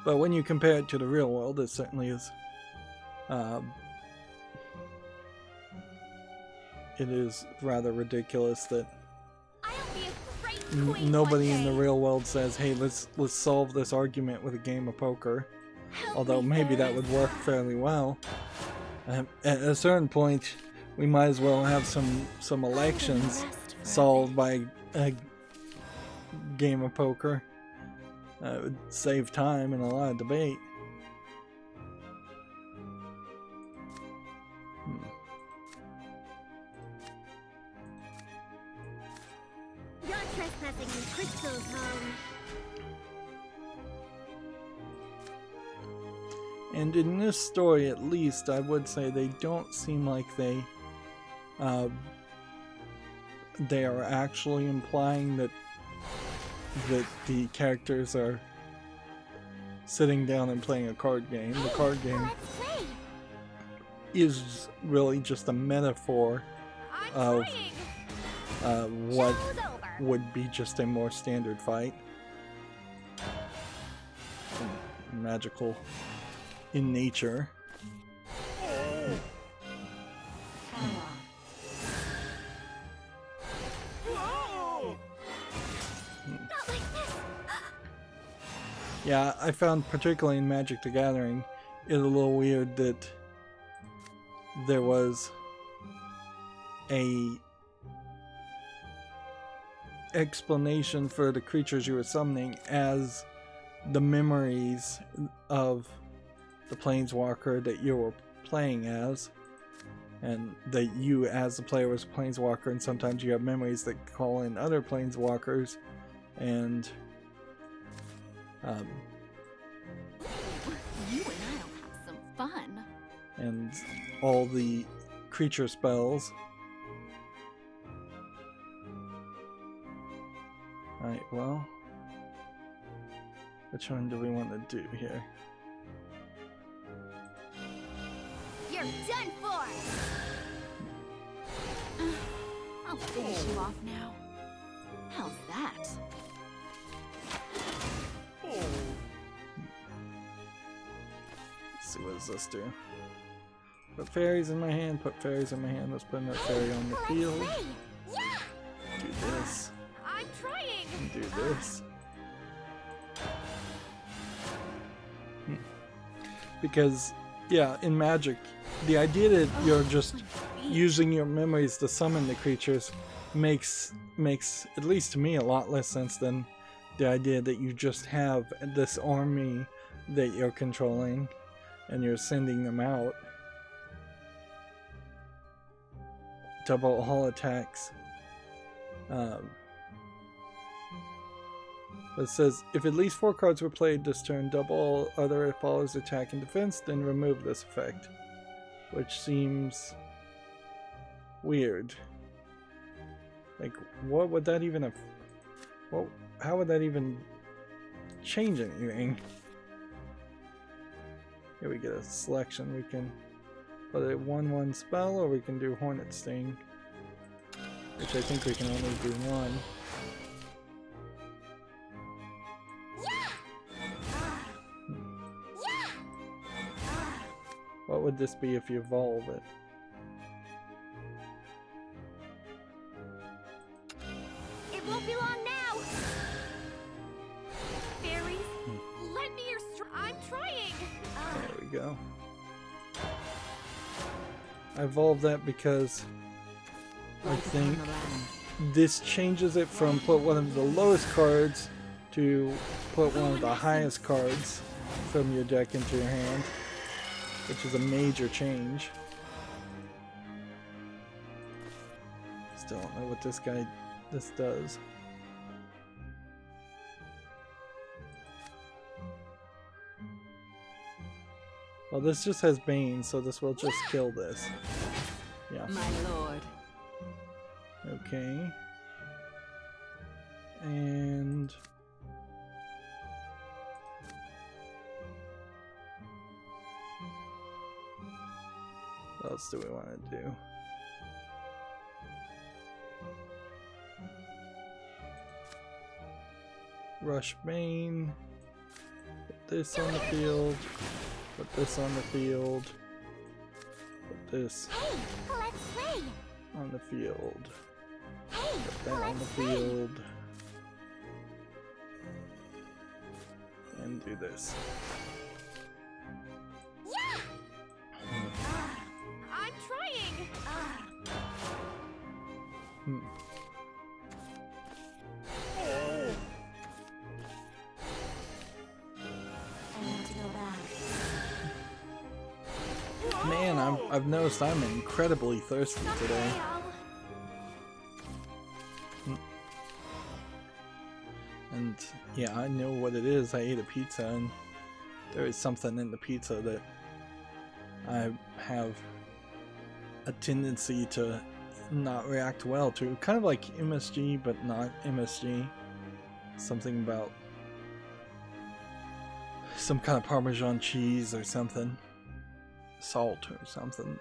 But when you compare it to the real world, it certainly is. It is rather ridiculous that nobody in the real world says, "Hey, let's solve this argument with a game of poker." Although maybe that would work fairly well. At a certain point, we might as well have some elections solved by a game of poker. It would save time and a lot of debate. You're trespassing in Crystal's home. And in this story, at least, I would say they don't seem like they are actually implying that the characters are sitting down and playing a card game. The card game is really just a metaphor of what would be just a more standard fight. Magical in nature. Yeah, I found particularly in Magic the Gathering it a little weird that there was a explanation for the creatures you were summoning as the memories of the planeswalker that you were playing as, and that you as the player was a planeswalker, and sometimes you have memories that call in other planeswalkers, and You and I'll have some fun. And all the creature spells. Alright, well, which one do we want to do here? You're done for! I'll finish you off now. How's that? Let's see, what does this do? Put fairies in my hand, put fairies in my hand. Let's put another fairy on the field. Do this. I'm trying! And do this. Because, yeah, in Magic, the idea that you're just using your memories to summon the creatures makes, at least to me, a lot less sense than the idea that you just have this army that you're controlling and you're sending them out. Double all attacks. It says, if at least 4 cards were played this turn, double all other followers attack and defense, then remove this effect. Which seems weird. Like, what would that even have... Well, how would that even change anything? Here we get a selection. We can put a 1/1 spell, or we can do Hornet Sting. Which I think we can only do one. What would this be if you evolve it? It won't be long now! Fairies, lend me your I'm trying! There we go. I evolved that because I think this changes it from put one of the lowest cards to put one of the highest cards from your deck into your hand, which is a major change. Still don't know what this does. Well, this just has Bane, so this will just kill this. Yeah. My lord. Okay. And... what else do we want to do? Rush Bane. Put this on the field. Put this on the field. Put this Hey, let's play! on the field. Hey, Put that on the let's play! field. And do this. I'm trying! Man, I've noticed I'm incredibly thirsty today. And yeah, I know what it is. I ate a pizza, and there is something in the pizza that I have a tendency to not react well to. Kind of like MSG, but not MSG. Something about some kind of Parmesan cheese or something. Salt or something.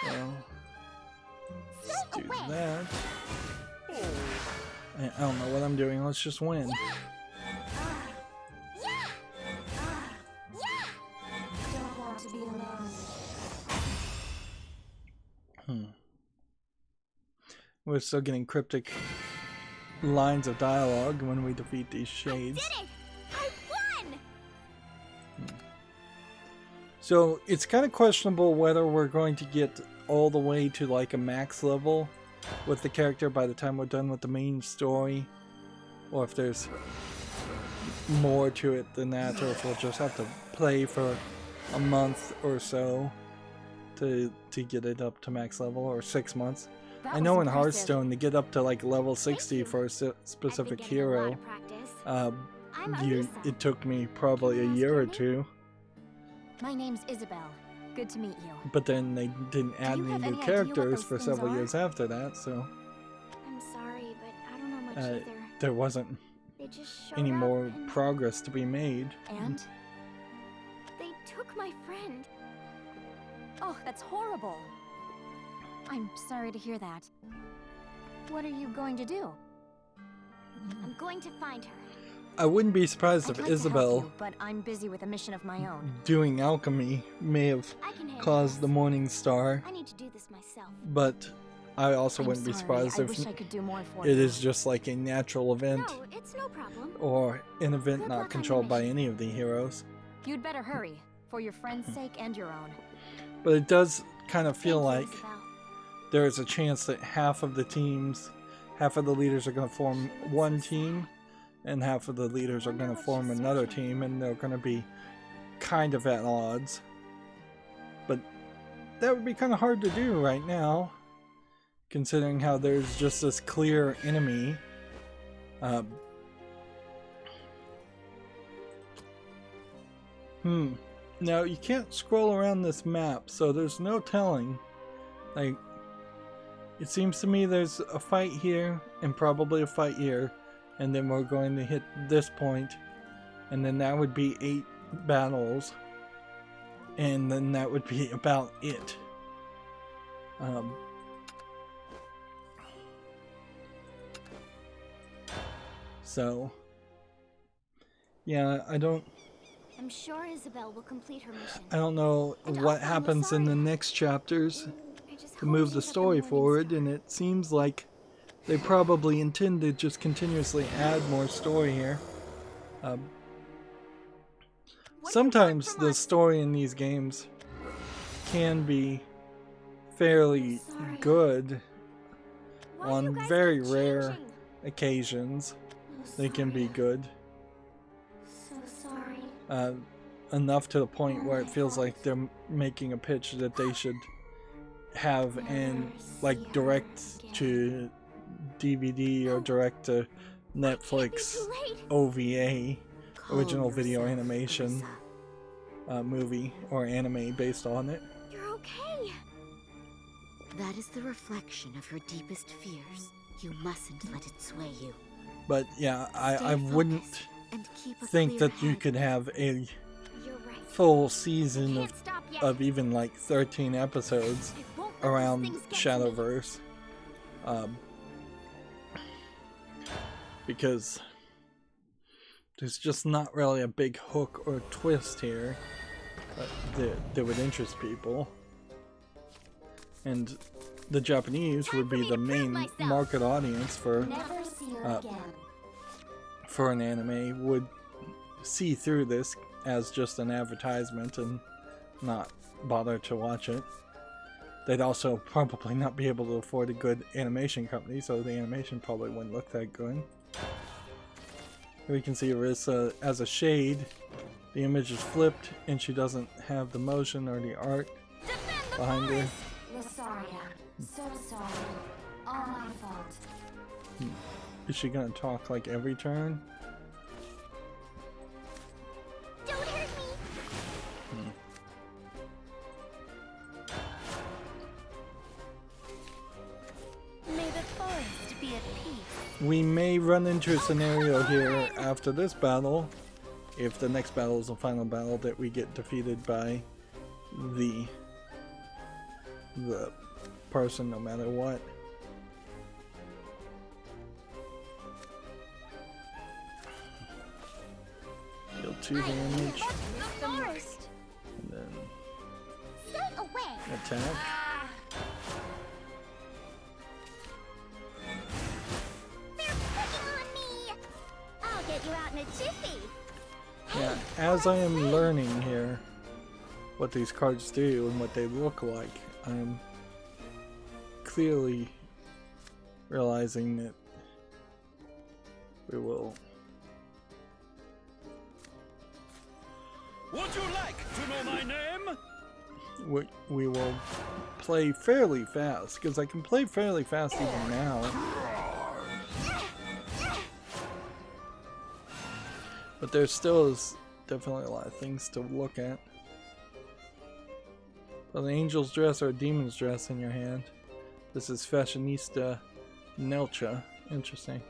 Well, let's do that. I don't know what I'm doing. Let's just win. We're still getting cryptic lines of dialogue when we defeat these shades. I did it! I won! So it's kind of questionable whether we're going to get all the way to like a max level with the character by the time we're done with the main story, or if there's more to it than that, or if we'll just have to play for a month or so to get it up to max level, or 6 months. I know in Hearthstone to get up to like level 60 for a specific hero, it took me probably a year or two. My name's Isabel. Good to meet you. But then they didn't add any new characters for several years after that, so I'm sorry, but I don't know much either. there wasn't They just showed any up more and progress to be made. And? they took my friend. Oh, that's horrible. I'm sorry to hear that. What are you going to do? I'm going to find her. I wouldn't be surprised I'd if like to help Isabel you, but I'm busy with a mission of my own. doing alchemy may have I can handle caused this. the Morning Star, I need to do this myself. but I also I'm wouldn't be sorry, surprised I if wish I could do more for it you. is just like a natural event No, it's no problem. or an event Good luck not on your controlled by mission. any of the heroes. You'd better hurry, for your friend's sake and your own. But it does kind of feel Thank you, like Isabel. there is a chance that half of the leaders are going to form one team, and half of the leaders are going to form another team, and they're going to be kind of at odds. But that would be kind of hard to do right now, considering how there's just this clear enemy. Now, you can't scroll around this map, so there's no telling. Like, it seems to me there's a fight here, and probably a fight here, and then we're going to hit this point, and then that would be 8 battles, and then that would be about it. So, yeah, I'm sure Isabel will complete her mission. I don't know And I'll what find happens in the Rosaria. next chapters I just to hope move she's the at story Morning forward, Star. and it seems like they probably intend to just continuously add more story here. What do you Sometimes want from the us? story in these games can be fairly Sorry. good. Why do On you guys very keep rare changing? occasions. Oh, They can be sorry. good. So sorry. Enough to the point where it feels like they're making a pitch that they should have in like direct to DVD or direct to Netflix Too late. OVA, original Calm video yourself, animation Carissa. movie or anime based on it. You're okay. That is the reflection of your deepest fears. You mustn't let it sway you. But yeah, I Stay wouldn't focused and keep a think clear that you head. could have a You're right. full season Can't stop yet. of even like 13 episodes I won't let around these things get to me. Shadowverse. Because there's just not really a big hook or twist here that would interest people. And the Japanese Time would for be me the to prove main myself. market audience for Never see her again. for an anime, would see through this as just an advertisement and not bother to watch it. They'd also probably not be able to afford a good animation company, so the animation probably wouldn't look that good. Here we can see Arissa as a shade. The image is flipped and she doesn't have the motion or the art Defend the behind her. Rosaria, so sorry. All my fault. Is she gonna talk like every turn? Don't hurt me. May the forest be at peace. We may run into a scenario here after this battle, if the next battle is the final battle, that we get defeated by the person no matter what. Deal 2 damage, The forest. and then Stay away. attack. They're picking on me. I'll get you out in a jiffy. Yeah, as I am learning here what these cards do and what they look like, I'm clearly realizing that we will. Would you like to know my name? We will play fairly fast, because I can play fairly fast even now. But there still is definitely a lot of things to look at. An angel's dress or a demon's dress in your hand. This is Fashionista Nelcha. Interesting.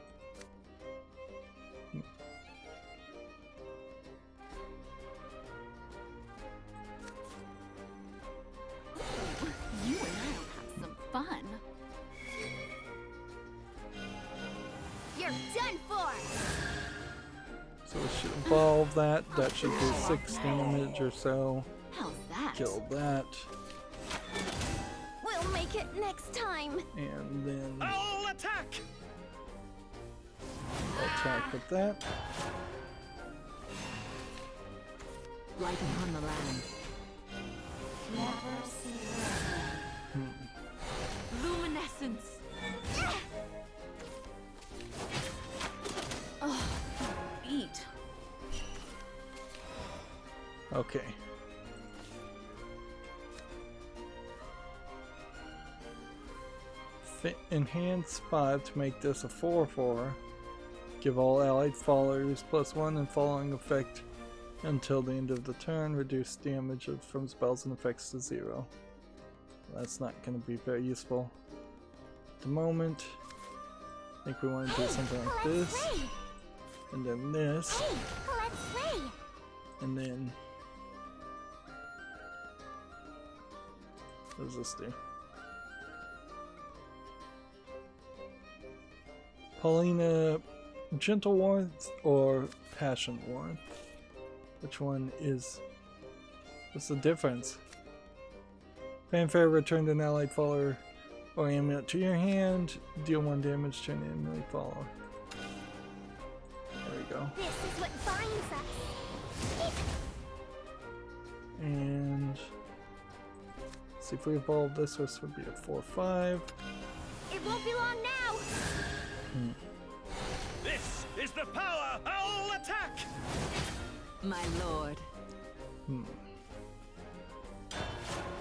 fun. You're done for! So we should evolve that. That should do 6 damage or so. How's that? Kill that. We'll make it next time. And then I'll attack! attack with that. Light upon the land. Never see Luminescence. Oh, eat. Okay. Enhance 5 to make this a 4/4. Give all allied followers +1 and following effect until the end of the turn. Reduce damage from spells and effects to 0. That's not going to be very useful at the moment. I think we want to do something like this. And then this. Hey, let's play. And then what does this do? Paulina, Gentle Warmth or Passion Warmth? Which one is? What's the difference? Fanfare, return an allied follower or amulet to your hand. Deal 1 damage to an enemy follower. There we go. This is what binds us. And see if we evolve this. This would be a 4/5. It won't be long now. This is the power! I'll attack! My lord.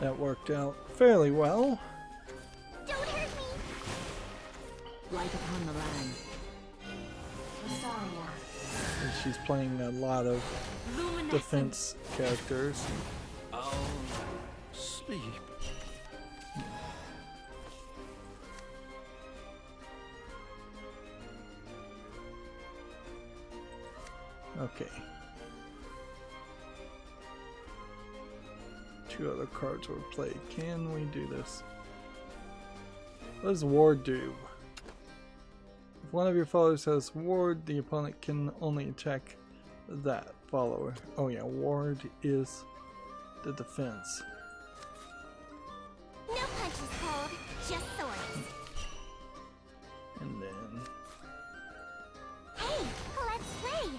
That worked out fairly well. Don't hurt me. Light upon the land. And she's playing a lot of Luminescence. defense characters. I'll sleep. Okay. 2 other cards were played. Can we do this? What does Ward do? If one of your followers has Ward, the opponent can only attack that follower. Oh yeah, Ward is the defense. No punches pulled, just swords. And then Hey, let's play.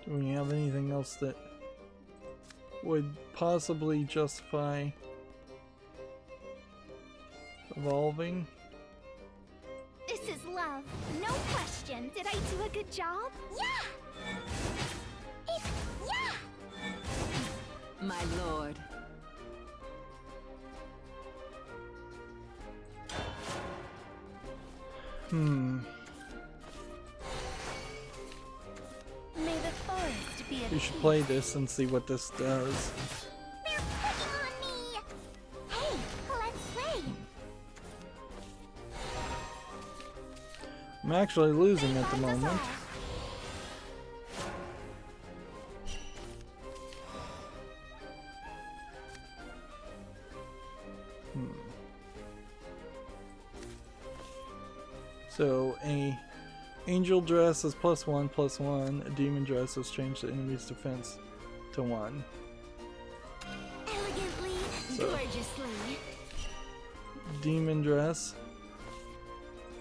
do we have anything else that would possibly justify evolving? This is love, no question. Did I do a good job? Yeah. Yeah. My lord. May the forest be at We should peace. play this and see what this does. They're picking on me. Hey, let's play. I'm actually losing at the Finds us moment. all. So a angel dress is +1/+1. A demon dress has changed the enemy's defense to 1. Elegantly, So- gorgeously. Demon dress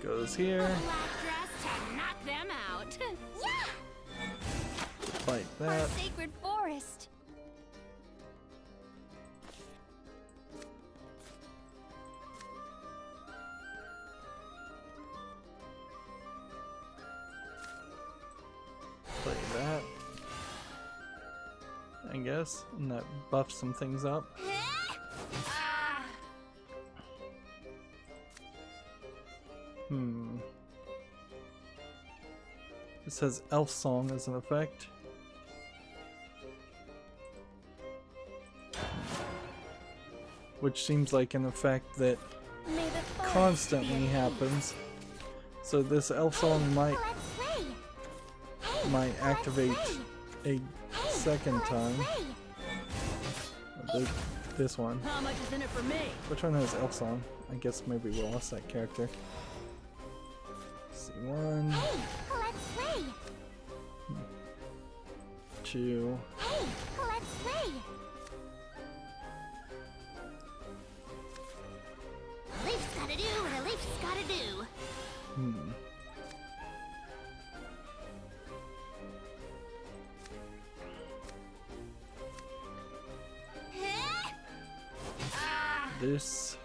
goes here, Black dress to knock them out. Yeah. like Our that. sacred forest. Play that, I guess, and that buffs some things up. Ah, This has Elf Song as an effect. Which seems like an effect that May the forest constantly be at happens. So this Elf Song peace. might Let's play. Hey, might let's activate play. a second Let's time. play. This one. How much is in it for me? Which one has Elf Song? I guess maybe we lost that character. C1. Hey, let's play. 2. Hey, let's play. A leaf's gotta do what a leaf's gotta do. This.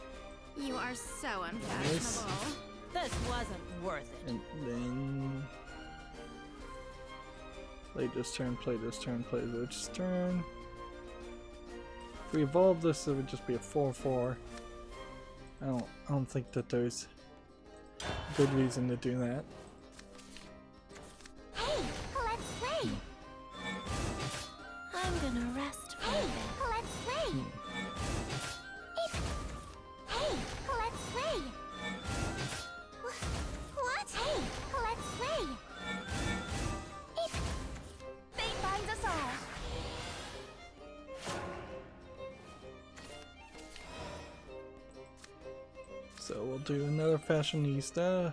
You are so unfashionable. This wasn't worth it. And then play this turn, play this turn, play this turn. If we evolve this, it would just be a 4/4. I don't think that there's good reason to do that. Hey, let's play. I'm gonna rest for a bit. Let's play. Hey, let's play. What? Hey, let's play. Fate binds us all. So we'll do another fashionista,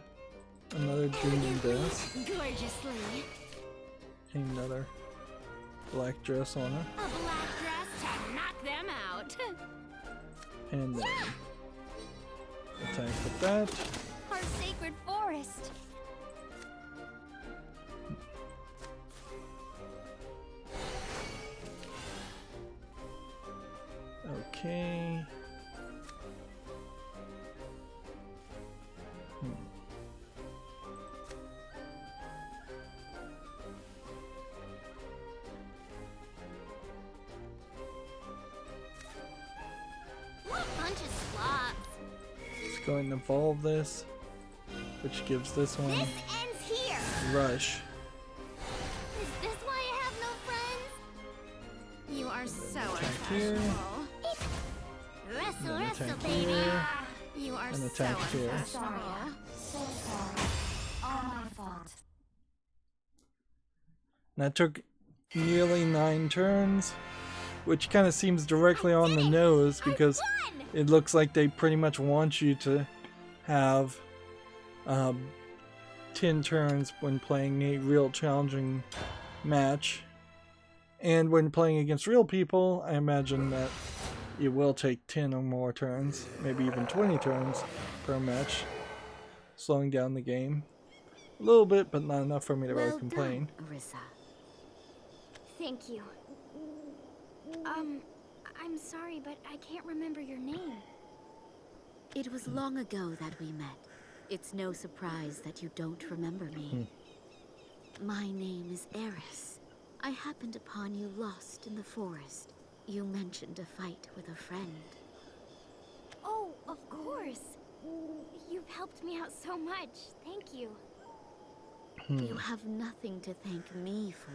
another junior dress, Gorgeously. another black dress on her, A black dress to knock them out. and then attack with that. Our sacred forest. Okay. What a bunch of slobs. Let's go ahead and evolve this, which gives this one This ends here. rush. Is this why I have no friends? You are so Attack here, unfashionable. Wrestle, then wrestle, attack baby. here, You are and so attack here. unfashionable. So sorry. All my fault. That took nearly 9 turns, which kind of seems directly on the nose because it looks like they pretty much want you to have 10 turns when playing a real challenging match. And when playing against real people, I imagine that it will take 10 or more turns, maybe even 20 turns per match, slowing down the game. A little bit, but not enough for me to really complain. Arissa. Thank you. I'm sorry, but I can't remember your name. It was long ago that we met. It's no surprise that you don't remember me. My name is Eris. I happened upon you lost in the forest. You mentioned a fight with a friend. Oh, of course. You've helped me out so much. Thank you. You have nothing to thank me for.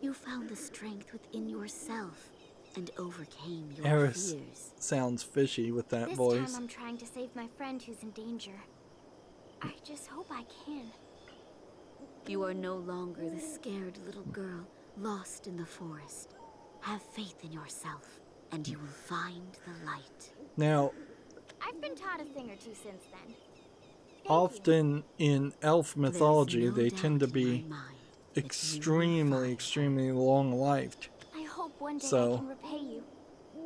You found the strength within yourself and overcame your Eris fears. sounds fishy with that This voice. time I'm trying to save my friend who's in danger. I just hope I can. You are no longer the scared little girl lost in the forest. Have faith in yourself, and you will find the light. Now, I've been taught a thing or two since then. Thank often in elf mythology, There's no they tend to doubt in be my mind that you will extremely, find extremely long-lived. you. I hope one day So- I can repay you.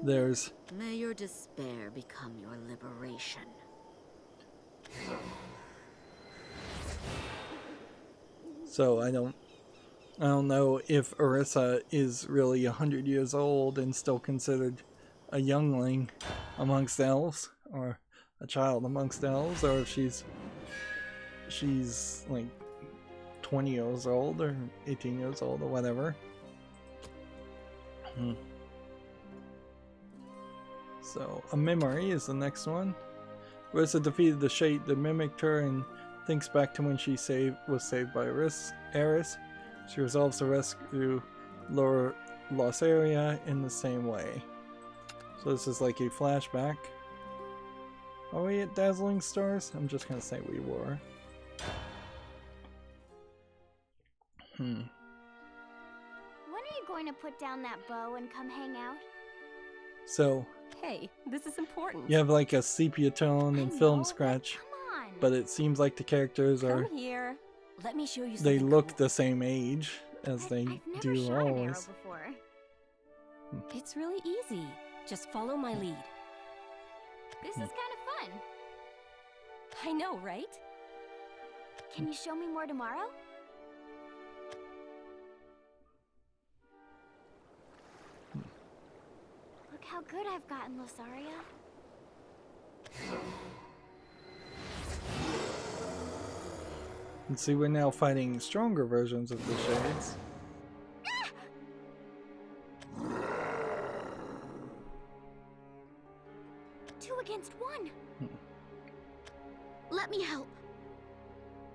There's May your despair become your liberation. so I don't know if Arissa is really 100 years old and still considered a youngling amongst elves, or a child amongst elves, or if she's like 20 years old or 18 years old or whatever. So a memory is the next one. Arissa defeated the Shade that mimicked her and thinks back to when she was saved by Eris. She resolves to rescue Lower Lost Area in the same way. So this is like a flashback. Are we at Dazzling Stars? I'm just gonna say we were. When are you going to put down that bow and come hang out? So Hey, this is important. you have like a sepia tone and film scratch, Come on. but it seems like the characters are, Come here. Let me show you they something look cool. the same age as they I've never do shot an arrow always. before. It's really easy. Just follow my lead. This is kind of fun. I know, right? Can you show me more tomorrow? Look how good I've gotten, Losaria. And see, we're now fighting stronger versions of the Shades. 2 against 1. Let me help.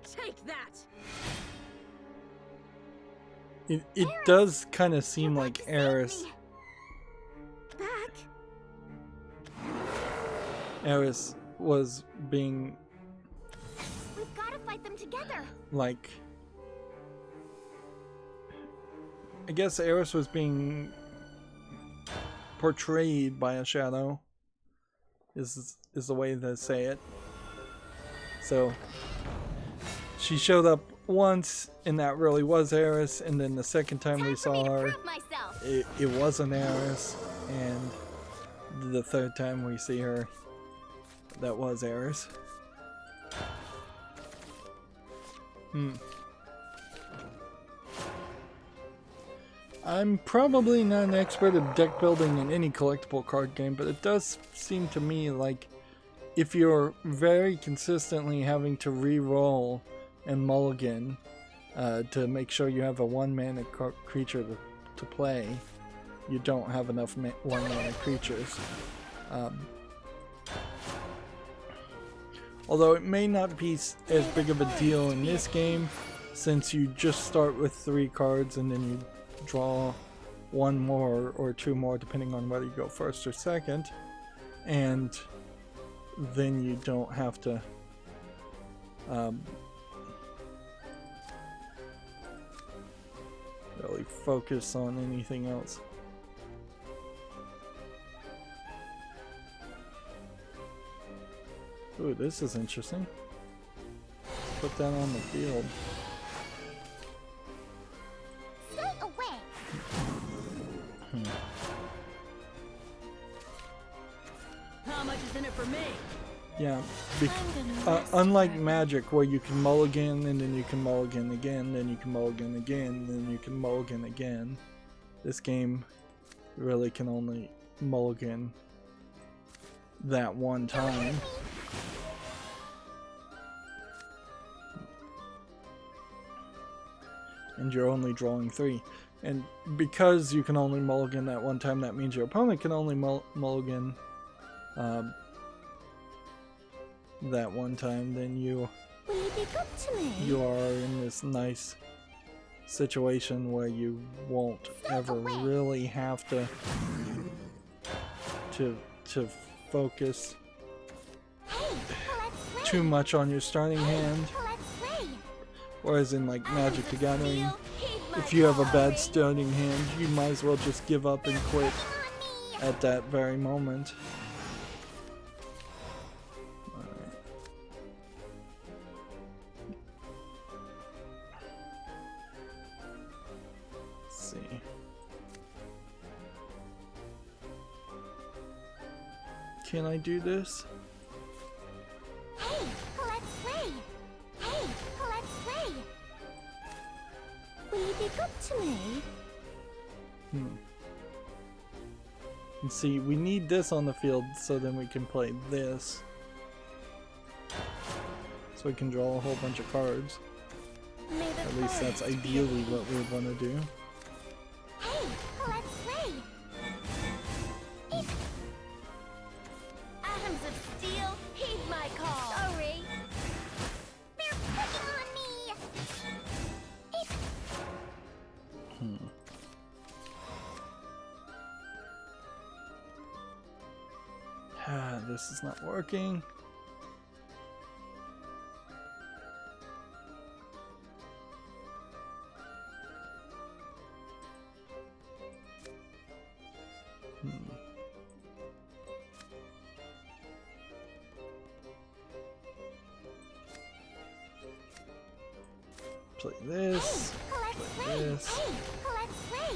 Take that! It does kind of seem like Eris was being We've got to fight them together. like, I guess Eris was being portrayed by a shadow is the way they say it. So she showed up once and that really was Eris, and then the second time we saw her Prove myself. it wasn't Eris, and the third time we see her that was Eris. I'm probably not an expert at deck building in any collectible card game, but it does seem to me like if you're very consistently having to re-roll and mulligan to make sure you have a 1-mana creature to play, you don't have enough 1-mana creatures. Although it may not be as big of a deal in this game, since you just start with 3 cards and then you draw 1 more or 2 more depending on whether you go first or second, and then you don't have to really focus on anything else. Ooh, this is interesting. Let's put that on the field. Stay away. How much is in it for me? Yeah, unlike Magic, where you can mulligan and then you can mulligan again, then you can mulligan again, then you can mulligan again, this game really can only mulligan that one time. And you're only drawing 3. And because you can only mulligan that one time, that means your opponent can only mulligan that one time, then you Will you be good to me? you are in this nice situation where you won't ever really have to focus too much on your starting hand. Whereas in like Magic the Gathering, if you have a bad starting hand, you might as well just give up and quit at that very moment. Let's see. Can I do this? Hey, let's play. Hey, let's play. Will you be good to me? And see, we need this on the field so then we can play this. So we can draw a whole bunch of cards. At least that's ideally what we would want to do. Hey, let's play. Atoms of steel, heed my call. Sorry. They're picking on me. This is not working. Play this. Play this. Hey, let's play.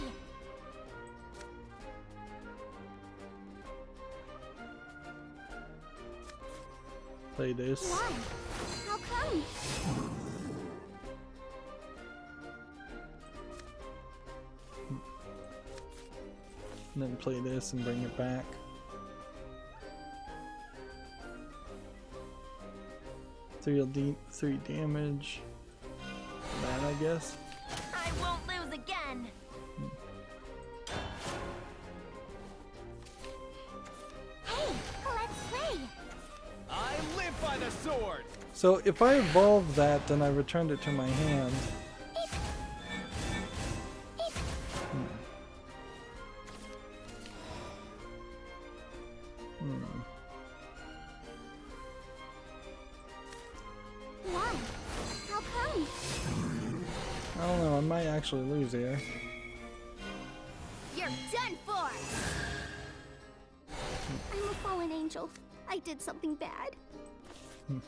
Play this. Why? How come? And then play this and bring it back. Three damage. That, I guess. I won't lose again. Hey, let's play. I live by the sword! So if I evolve that, then I returned it to my hand. Why? How come? I don't know, I might actually lose here. You're done for. I'm a fallen angel. I did something bad. Do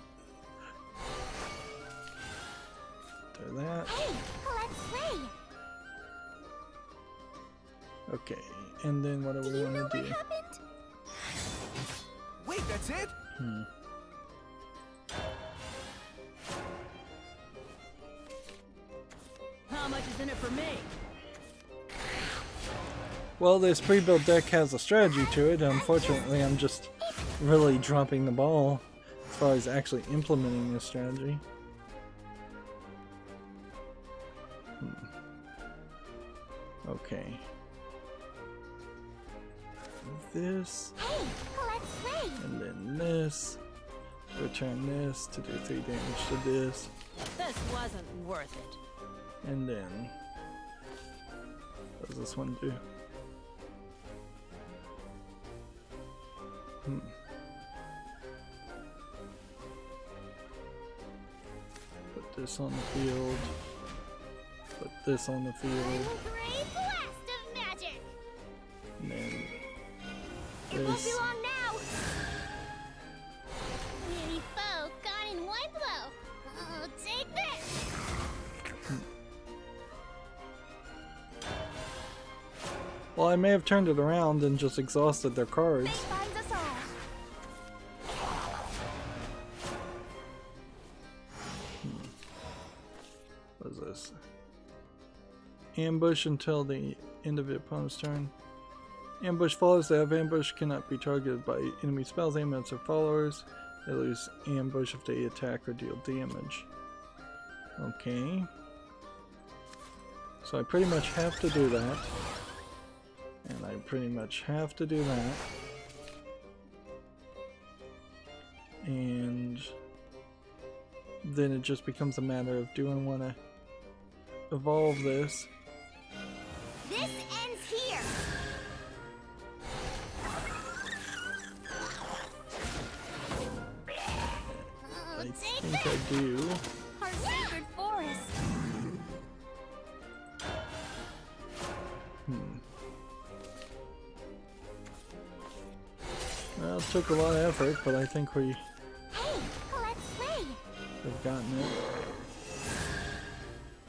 that. Hey, let's play. Okay, and then what do we Do you know want to what do? happened? Wait, that's it? How much is in it for me? Well, this pre-built deck has a strategy to it. Unfortunately, I'm just really dropping the ball as far as actually implementing this strategy. Okay. This, Hey, let's play. and then this. Return this to do 3 damage to this. This wasn't worth it. And then, what does this one do? Put this on the field. Put this on the field. A great blast of magic. And then It won't be this. long now. Weary foe gone in one blow. Oh, take this. Well, I may have turned it around and just exhausted their cards. Fate finds us all. What is this? Ambush until the end of the opponent's turn. Ambush follows that have ambush cannot be targeted by enemy spells, amulets, or followers. They lose ambush if they attack or deal damage. Okay. So I pretty much have to do that. And I pretty much have to do that. And then it just becomes a matter of do I want to evolve this? This ends here. Oh, I take think this. I do. Our sacred forest. Well, it took a lot of effort, but I think we Hey, let's play. have gotten it.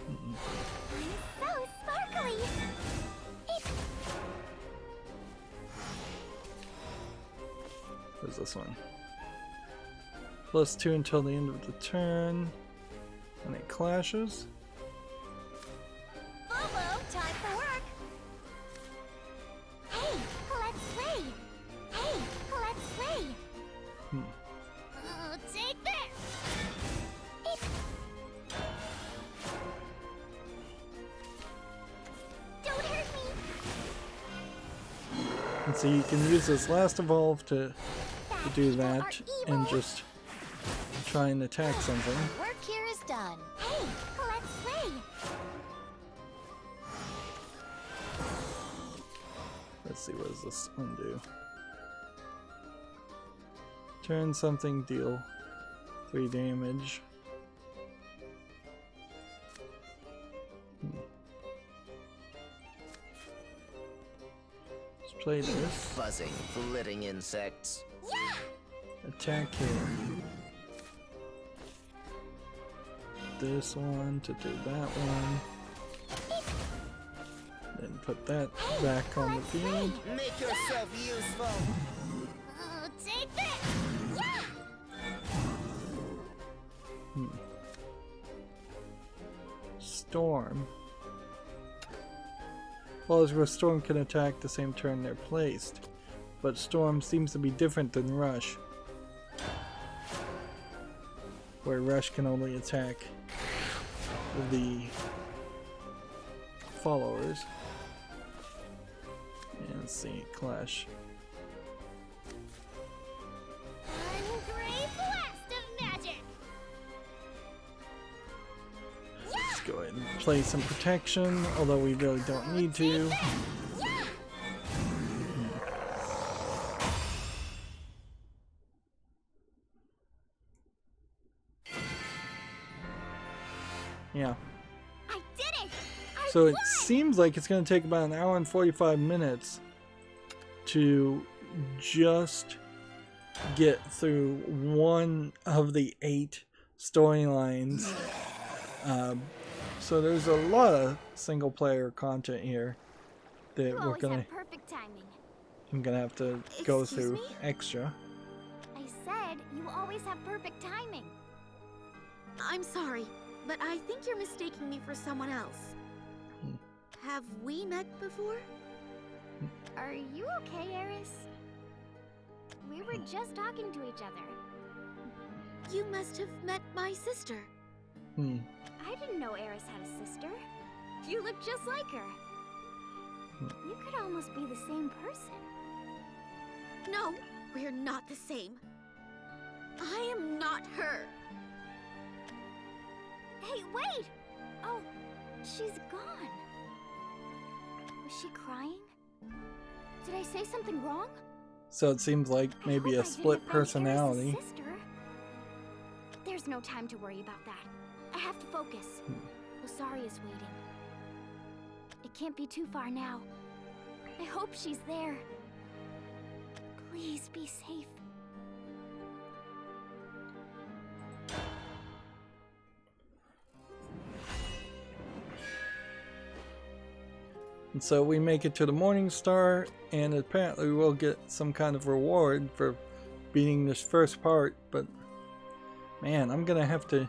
I'm so sparkly. What's this one? +2 until the end of the turn. When it clashes. Bobo, time for work. Hey, let's play. Hey, let's play. Oh, take this. Don't hurt me. And so you can use this last evolve to do that and just try and attack something. Work here is done. Hey, let's play. Let's see, what does this one do? Turn something, deal 3 damage. Let's play this. Buzzing, flitting insects. Yeah. Attack here. this one to do that one. Then put that back on the field. Make yourself useful. Oh, take this! Yeah! Storm. Well, as where Storm can attack the same turn they're placed, but Storm seems to be different than Rush, where Rush can only attack the followers. And let's see, Clash. One great blast of magic! Let's go ahead and play some protection, although we really don't need to. Yeah. I did it! So it seems like it's going to take about an hour and 45 minutes to just get through one of the 8 storylines. So there's a lot of single player content here that You we're always gonna. have perfect timing. I'm gonna have to go Excuse through me? extra. I said you always have perfect timing. I'm sorry, but I think you're mistaking me for someone else. Have we met before? Are you okay, Eris? We were just talking to each other. You must have met my sister. I didn't know Eris had a sister. You look just like her. You could almost be the same person. No, we're not the same. I am not her. Hey, wait! Oh, she's gone. Was she crying? Did I say something wrong? So it seems like maybe I a hope I split didn't offend Eris' personality. sister. There's no time to worry about that. I have to focus. Losaria's waiting. It can't be too far now. I hope she's there. Please be safe. And so we make it to the Morning Star, and apparently we'll get some kind of reward for beating this first part, but man, I'm gonna have to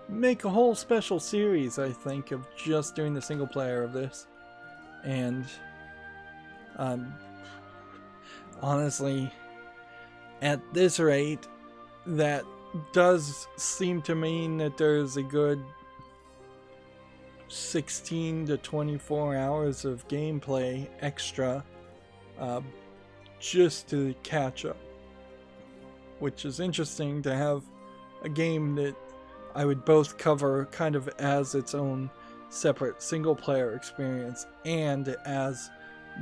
make a whole special series, I think, of just doing the single player of this. And honestly, at this rate, that does seem to mean that there's a good 16 to 24 hours of gameplay extra just to catch up, which is interesting to have a game that I would both cover kind of as its own separate single player experience and as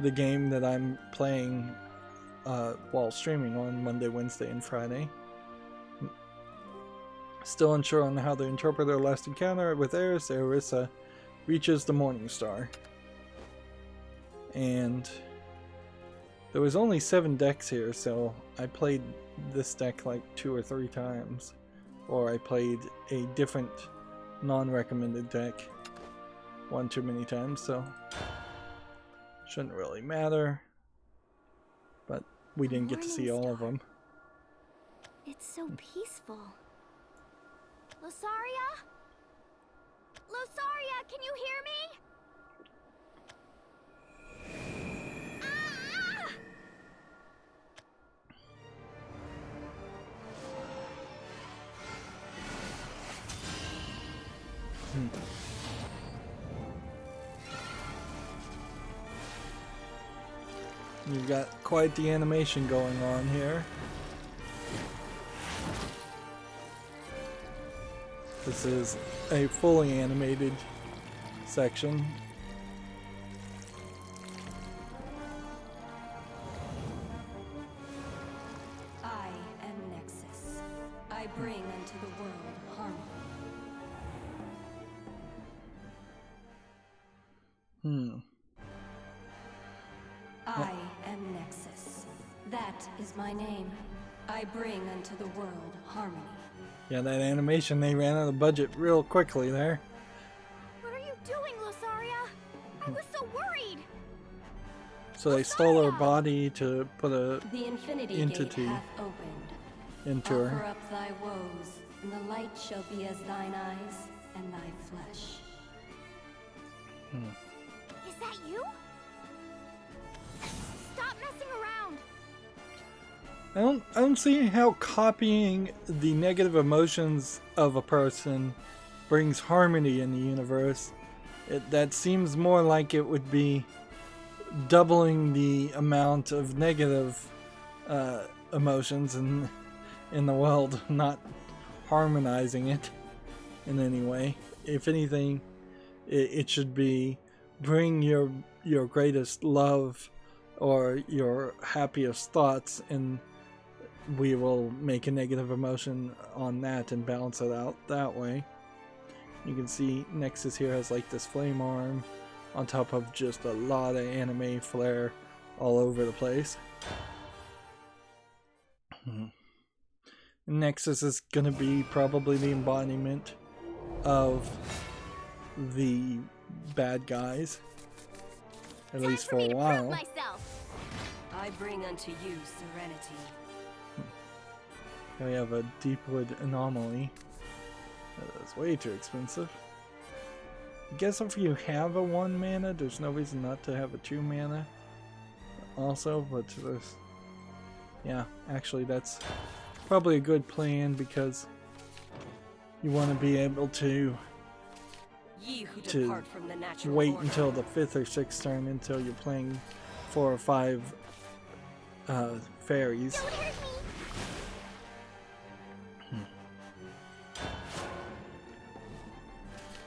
the game that I'm playing while streaming on Monday, Wednesday, and Friday. Still unsure on how to interpret their last encounter with Eris. Erisa reaches the Morning Star. And there was only 7 decks here, so I played this deck like 2 or 3 times. Or I played a different non-recommended deck 1 too many times, so shouldn't really matter. But we didn't get to see all of them. It's so peaceful. Losaria? Losaria, can you hear me? Ah! You've got quite the animation going on here. This is a fully animated section. I am Nexus. I bring unto the world harmony. I am Nexus. That is my name. I bring unto the world harmony. Yeah, that animation, they ran out of budget real quickly there. What are you doing, Losaria? I was so worried. So they stole her body to put a The infinity entity gate hath opened. into Offer her. up thy woes, and the light shall be as thine eyes and thy flesh. Is that you? Stop messing around. I don't see how copying the negative emotions of a person brings harmony in the universe. That seems more like it would be doubling the amount of negative emotions in the world, not harmonizing it in any way. If anything, it should be bring your greatest love or your happiest thoughts, and we will make a negative emotion on that and balance it out that way. You can see Nexus here has like this flame arm on top of just a lot of anime flair all over the place. Nexus is going to be probably the embodiment of the bad guys, at least for a while. I bring unto you serenity. We have a Deepwood Anomaly. That is way too expensive. I guess if you have a 1 mana, there's no reason not to have a 2 mana also, but there's... Yeah, actually that's probably a good plan, because you want to be able to wait until the 5th or 6th turn until you're playing 4 or 5 fairies. Don't hurt me.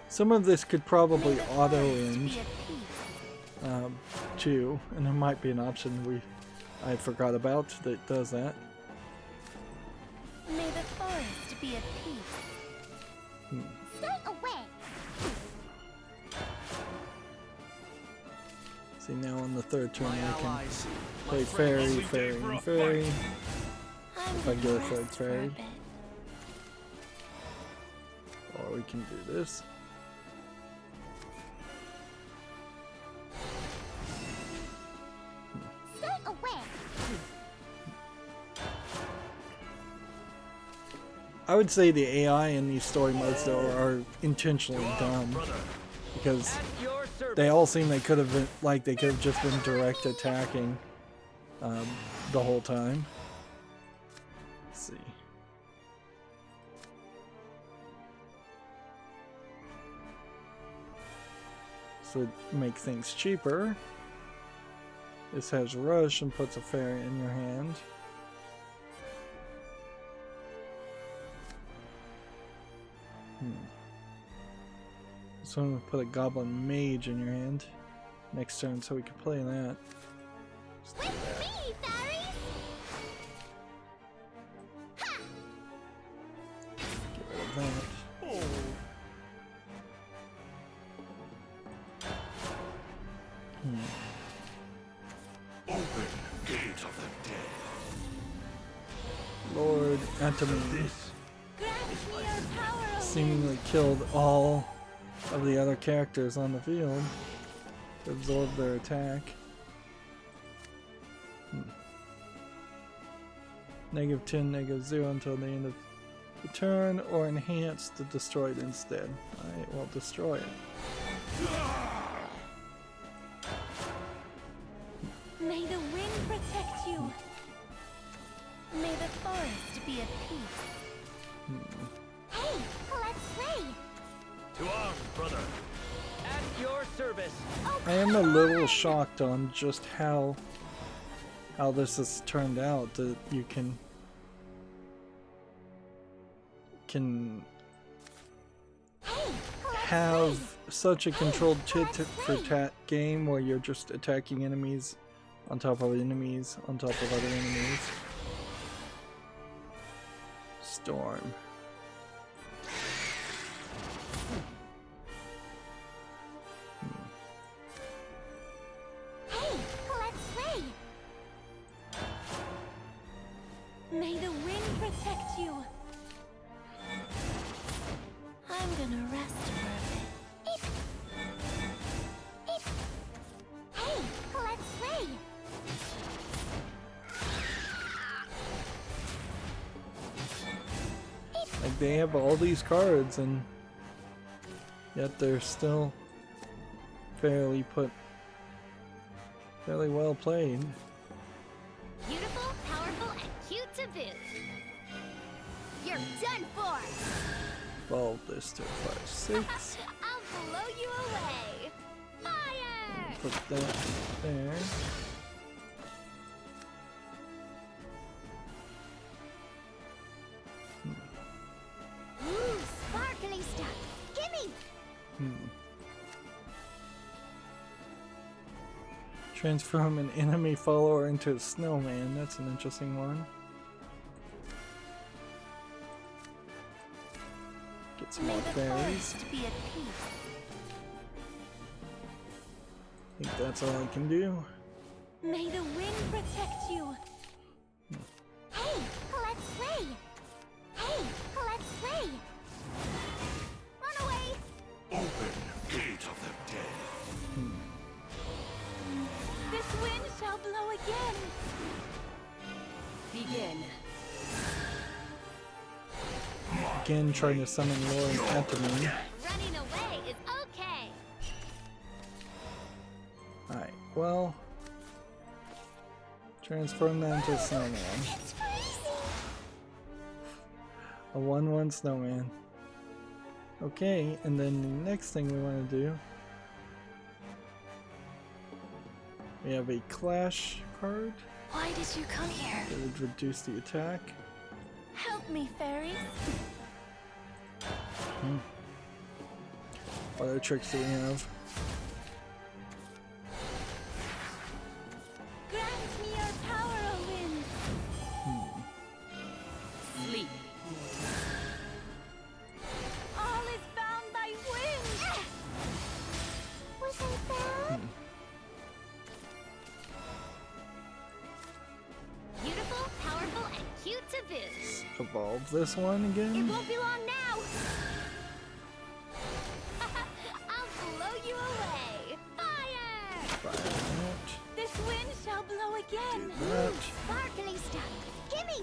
Some of this could probably auto-end too, and there might be an option I forgot about that does that. May the forest be at peace. Stay away. See, now on the 3rd turn I can play fairy, fairy, and fairy. If I get a 3rd fairy. Or we can do this. Stay away. I would say the AI in these story modes though are intentionally dumb, because they all seem they could have been they could have just been direct attacking the whole time. Let's see. So to make things cheaper, this has rush and puts a fairy in your hand. So I'm going to put a goblin mage in your hand next turn so we can play that. With me, fairies! Ha! Get rid of that. Open gate of the dead. Lord Antimony Grant me your power, O seemingly killed all of the other characters on the field to absorb their attack. -10, -0 until the end of the turn, or enhance to destroy it instead. I will destroy it. May the wind protect you. May the forest be at peace. Hey, let's play. To arms, brother. At your service. Oh, I am a little shocked on just how this has turned out, that you can have such a controlled tit-for-tat game where you're just attacking enemies on top of enemies on top of other enemies. Storm. Hey, let's play. May the wind protect you. Like, they have all these cards, and yet they're still fairly well played. Beautiful, powerful, and cute to boot. You're done for. Evolve this to 5/6. I'll blow you away. Fire! Put that there. Ooh, sparkly stuff. Gimme! Transform an enemy follower into a snowman. That's an interesting one. Get some more fairies. Be at peace. I think that's all I can do. May the wind protect you. Hey, let's play. Hey, let's play. Run away. Open, gate of the dead. This wind shall blow again. Begin. Again, trying to summon Lord Anthony. Running away is okay. Alright, well, transform that into a snowman. It's freezing. A 1/1 snowman. Okay, and then the next thing we want to do, we have a clash card Why did you come here? that would reduce the attack. Help me, fairies. What other tricks do we have? Grant me your power, O wind. Sleep. All is bound by wind. Was I bad? Beautiful, powerful, and cute to boot. Evolve this one It again. won't be long now. I'll blow you away. Fire! Fire that. This wind shall blow again. Do that. Sparkly stuff. Gimme!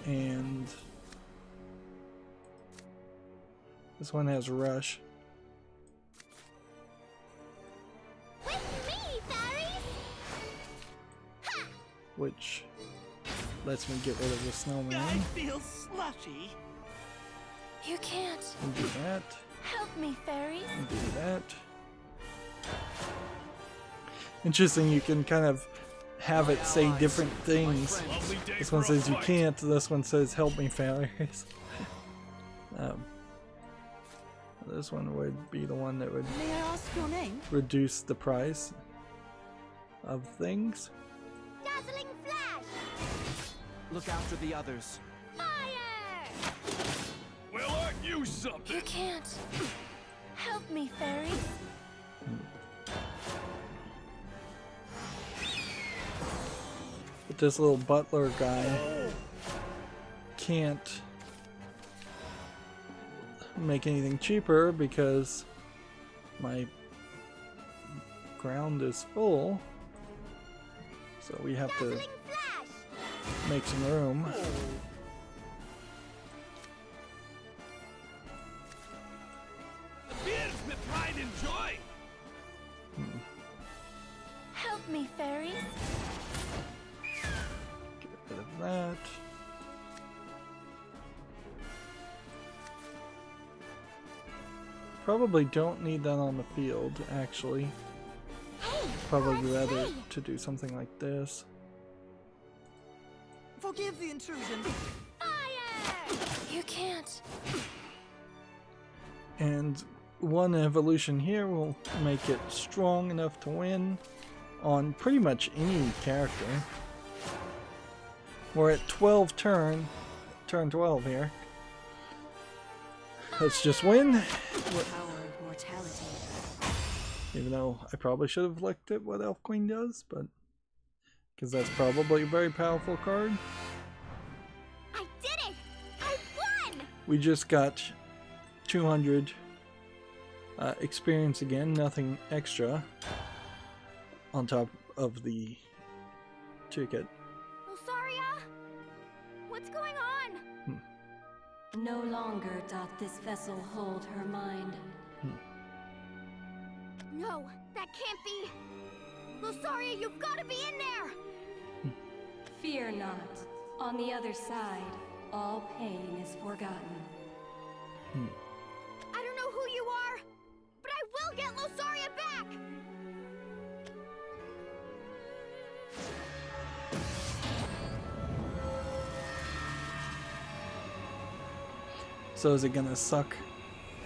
And this one has rush, With me, fairies! Ha! which lets me get rid of the I snowman. feel slushy. You can't. And do that. Help me, fairies. And do that. Interesting, you can kind of have it say different things. Lovely day This for one a says you fight. can't, this one says help me, failures. This one would be the one that would May I ask your name? reduce the price of things. Dazzling flash! Look after the others. Fire! Well, aren't you something? You can't. Help me, fairies. But this little butler guy can't make anything cheaper because my ground is full. So we have to Dazzling flash! make some room. The beer's my pride and joy. Help me, fairies. Get rid of that. Probably don't need that on the field, actually. Hey, Probably let's rather play. to do something like this. Forgive the intrusion. Fire! You can't. And one evolution here will make it strong enough to win on pretty much any character. We're at 12 turn 12 here. Let's just win. Power of mortality. Even though I probably should have looked at what Elf Queen does, but because that's probably a very powerful card. I did it! I won! We just got 200 experience again, nothing extra on top of the ticket. Lusaria? What's going on? No longer doth this vessel hold her mind. No, that can't be. Losaria, you've got to be in there! Fear not. On the other side, all pain is forgotten. I don't know who you are, but I will get Losaria back! So is it gonna suck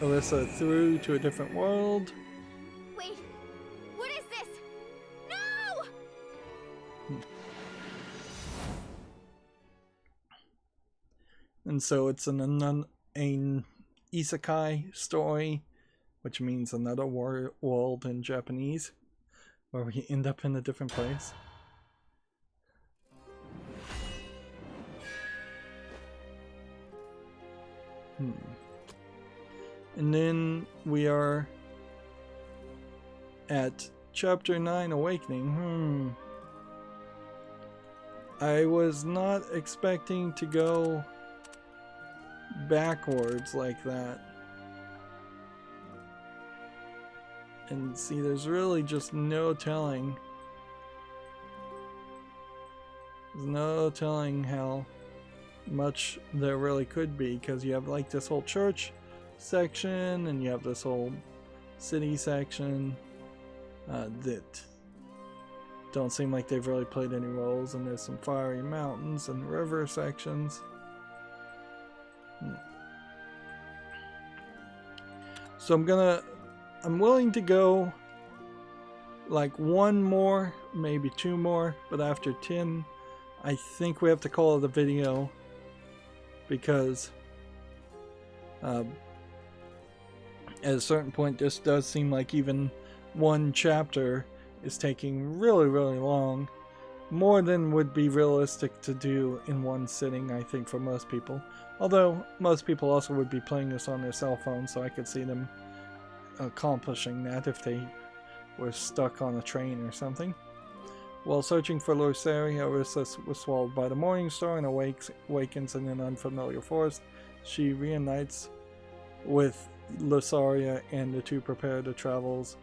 Orisa through to a different world? Wait, what is this? No! And so it's an isekai story, which means another world in Japanese, where we end up in a different place. And then we are at Chapter 9, Awakening. I was not expecting to go backwards like that. And see, there's really just no telling. There's no telling how much there really could be, because you have like this whole church section and you have this whole city section that don't seem like they've really played any roles, and there's some fiery mountains and river sections. So I'm willing to go like one more, maybe two more, but after 10 I think we have to call it a video, because at a certain point this does seem like even one chapter is taking really long, more than would be realistic to do in one sitting, I think, for most people. Although most people also would be playing this on their cell phone, so I could see them accomplishing that if they were stuck on a train or something. While searching for Losaria, Orisa was swallowed by the morning star and awakens in an unfamiliar forest. She reunites with Losaria, and the two prepare the travels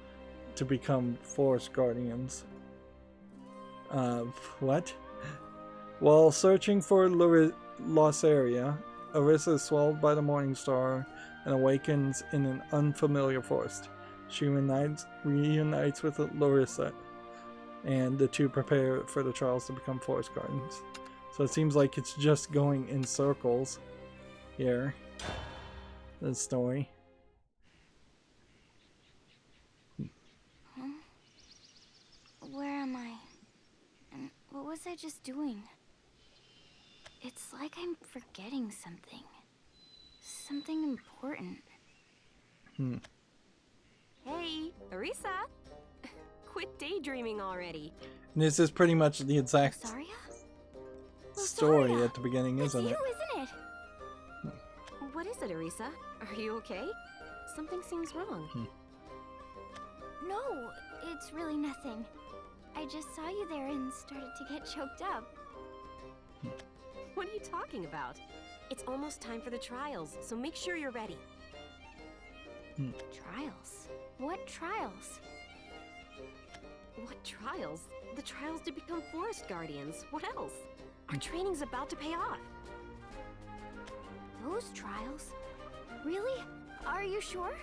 to become forest guardians. What? While searching for Losaria, Orisa is swallowed by the morning star and awakens in an unfamiliar forest. She reunites with Larissa, and the two prepare for the trials to become forest guardians. So it seems like it's just going in circles here, the story. Where am I? And what was I just doing? It's like I'm forgetting something. Something important. Hey, Orisa! Quit daydreaming already. And this is pretty much the exact story Losaria! at the beginning, It's isn't you, it? isn't it? What is it, Orisa? Are you okay? Something seems wrong. No, it's really nothing. I just saw you there and started to get choked up. What are you talking about? It's almost time for the trials, so make sure you're ready. Trials? What trials? What trials? The trials to become forest guardians. What else? Our training's about to pay off. Those trials? Really? Are you sure?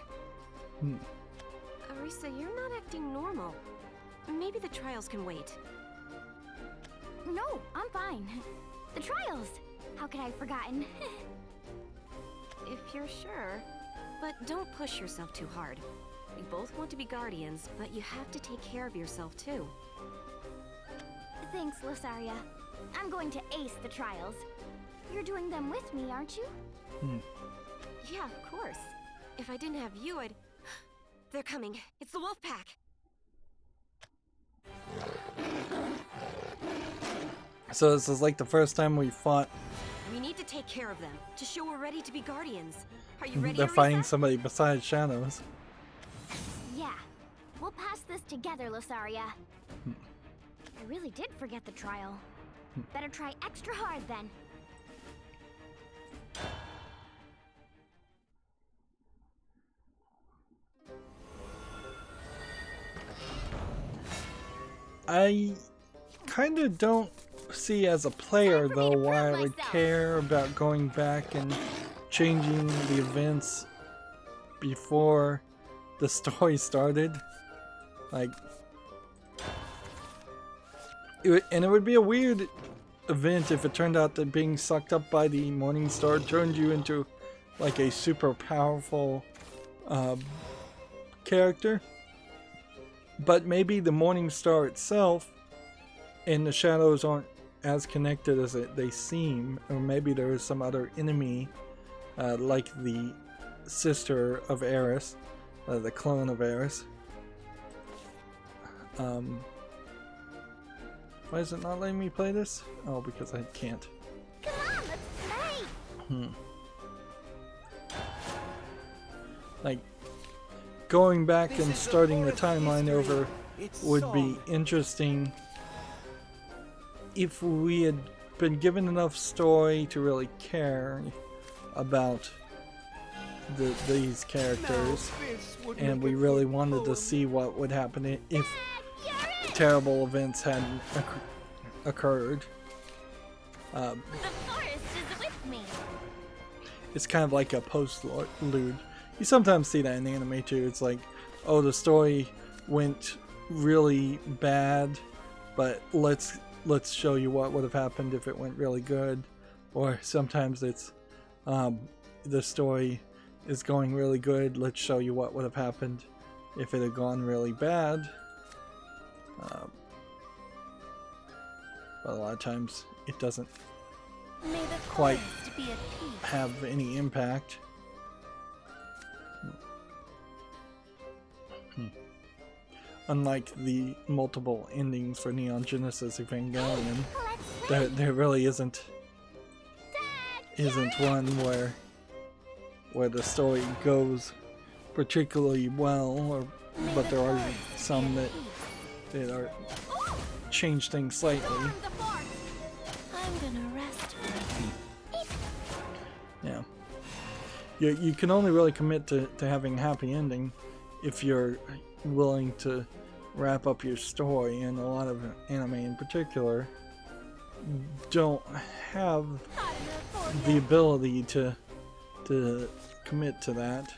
Orisa, you're not acting normal. Maybe the trials can wait. No, I'm fine. The trials! How could I have forgotten? If you're sure. But don't push yourself too hard. We both want to be guardians, but you have to take care of yourself too. Thanks, Losaria. I'm going to ace the trials. You're doing them with me, aren't you? Yeah, of course. If I didn't have you, I'd... They're coming. It's the wolf pack. So this is like the first time we fought. We need to take care of them to show we're ready to be guardians. Are you ready, They're Orisa? fighting somebody besides Shadows. Yeah. We'll pass this together, Losaria. I really did forget the trial. Better try extra hard then. I kind of don't see as a player though why I would care about going back and changing the events before the story started. Like, and it would be a weird event if it turned out that being sucked up by the Morning Star turned you into like a super powerful character. But maybe the Morning Star itself and the shadows aren't as connected as they seem, or maybe there is some other enemy like the sister of Eris, the clone of Eris. Why is it not letting me play this? Oh, because I can't. Come on, let's play. Like, going back and starting the timeline over would be interesting if we had been given enough story to really care about these characters, and we really wanted to see what would happen if terrible events hadn't occurred. The forest is with me. It's kind of like a post-lude. You sometimes see that in anime too. It's like, oh, the story went really bad, but let's show you what would have happened if it went really good. Or sometimes it's the story is going really good, let's show you what would have happened if it had gone really bad. But a lot of times it doesn't quite have any impact. Unlike the multiple endings for Neon Genesis Evangelion, there really isn't one where the story goes particularly well, but there are some that are change things slightly. I'm gonna rest for a bit. Yeah. You can only really commit to having a happy ending if you're willing to wrap up your story, and a lot of anime in particular don't have the ability to commit to that.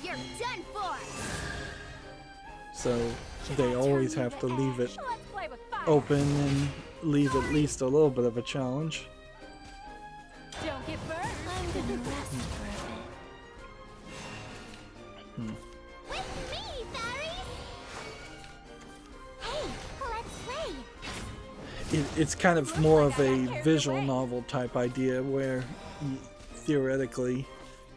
You're done for. So they always have to leave it open and leave at least a little bit of a challenge. Don't get burned. I'm gonna rest for a bit. With me, fairies. Hey, let's play. It's kind of more of a visual novel type idea where theoretically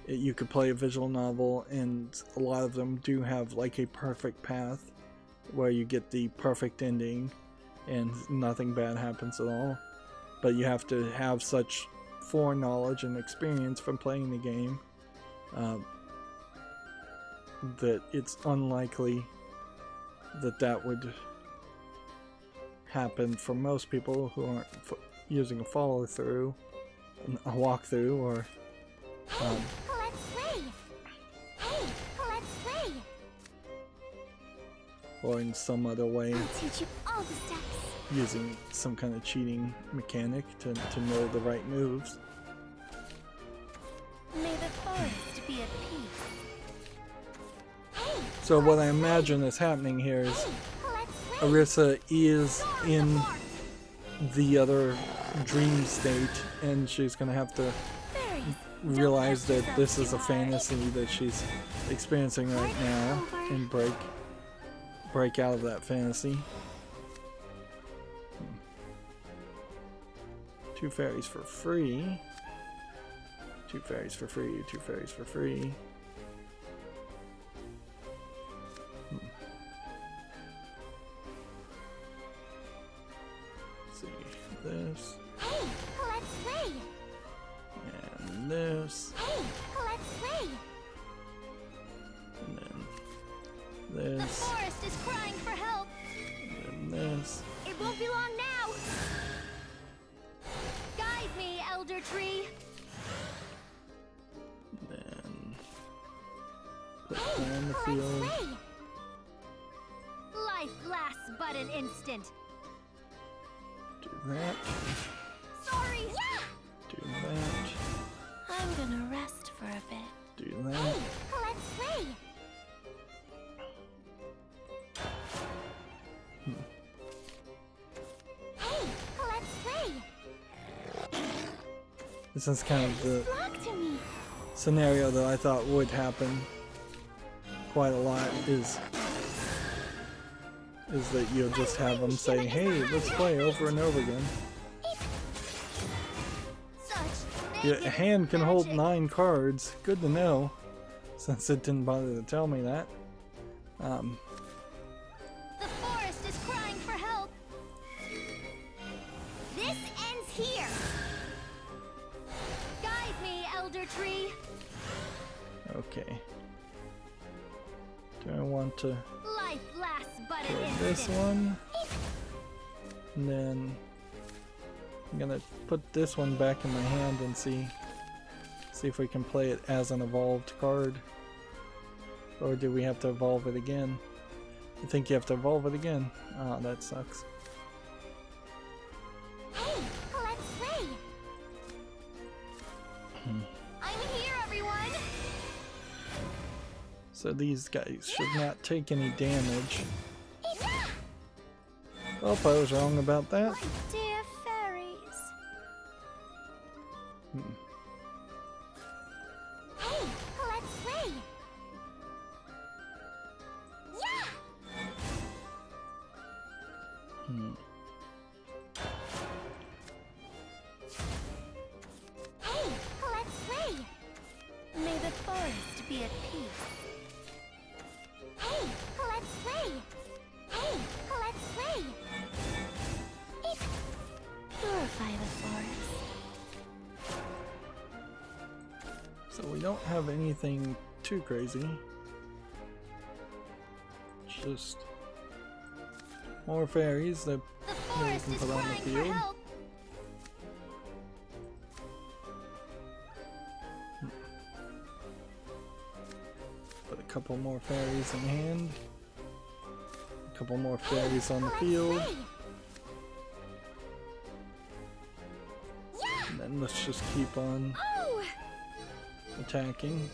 you could play a visual novel, and a lot of them do have like a perfect path where you get the perfect ending and nothing bad happens at all. But you have to have such foreknowledge and experience from playing the game that it's unlikely that would happen for most people who aren't using a follow-through, a walkthrough, or or in some other way, I'll teach you all the steps. Using some kind of cheating mechanic to know the right moves. May the forest be at peace. So what I imagine is happening here is Arisa is in the other dream state, and she's gonna have to realize that this is a fantasy that she's experiencing right now and break out of that fantasy. 2 fairies for free. 2 fairies for free. 2 fairies for free. Let's see this. Hey, let's play. And this. Hey, let's play. And then The this. forest is crying for help. And then this. It won't be long now. Guide me, Elder Tree. Then put that on the field. instant. Do that. Sorry. Do that. I'm gonna rest for a bit. Do that. Let's play. Hey, let's play. This is kind of the Flock to me. scenario that I thought would happen quite a lot is that you'll just have them say, hey, let's play over and over again. Your hand can hold 9 cards. Good to know, since it didn't bother to tell me that. The forest is crying for help. This ends here. Guide me, Elder Tree. Okay. Do I want to Life lasts but kill an this instant. one? And then I'm gonna put this one back in my hand and see if we can play it as an evolved card. Or do we have to evolve it again? I think you have to evolve it again. Ah, that sucks. Hey, let's play. I'm here, everyone. So these guys should not take any damage. Oh, I was wrong about that. Dear fairies. Hey, let's play. Hey, let's play. May the forest be at peace. Hey, let's play. Hey, let's play. Purify the forest. So we don't have anything too crazy. Just more fairies that The we forest can is put on the crying for field. help. Put a couple more fairies in hand. A couple more fairies on the field. And then let's just keep on Oh! attacking.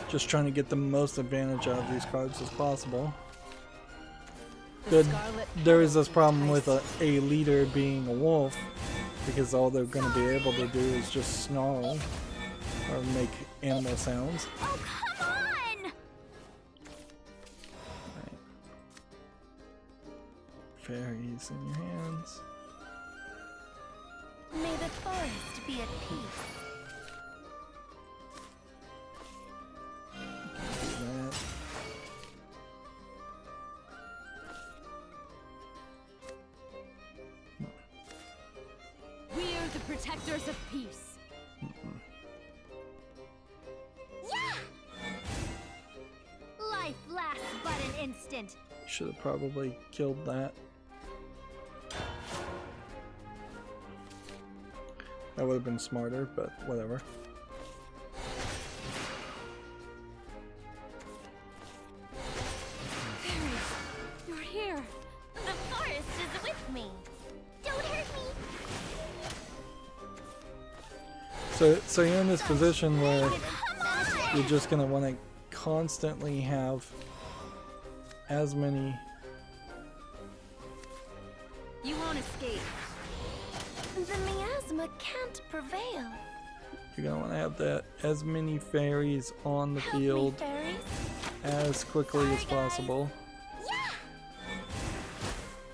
Just trying to get the most advantage out of these cards as possible. There is this problem with a leader being a wolf, because all they're going to be able to do is just snarl or make animal sounds. Oh, come on! Right. Fairies in your hands. May the forest be at peace. Do that. We are the protectors of peace. Life lasts but an instant. Should have probably killed that. That would have been smarter, but whatever. Fairies, you're here. The forest is with me. Don't hurt me. So you're in this position where you're just gonna want to constantly have as many. You won't escape. The miasma can't prevail. You're gonna want to have that as many fairies on the Help me, field fairies. as quickly as possible.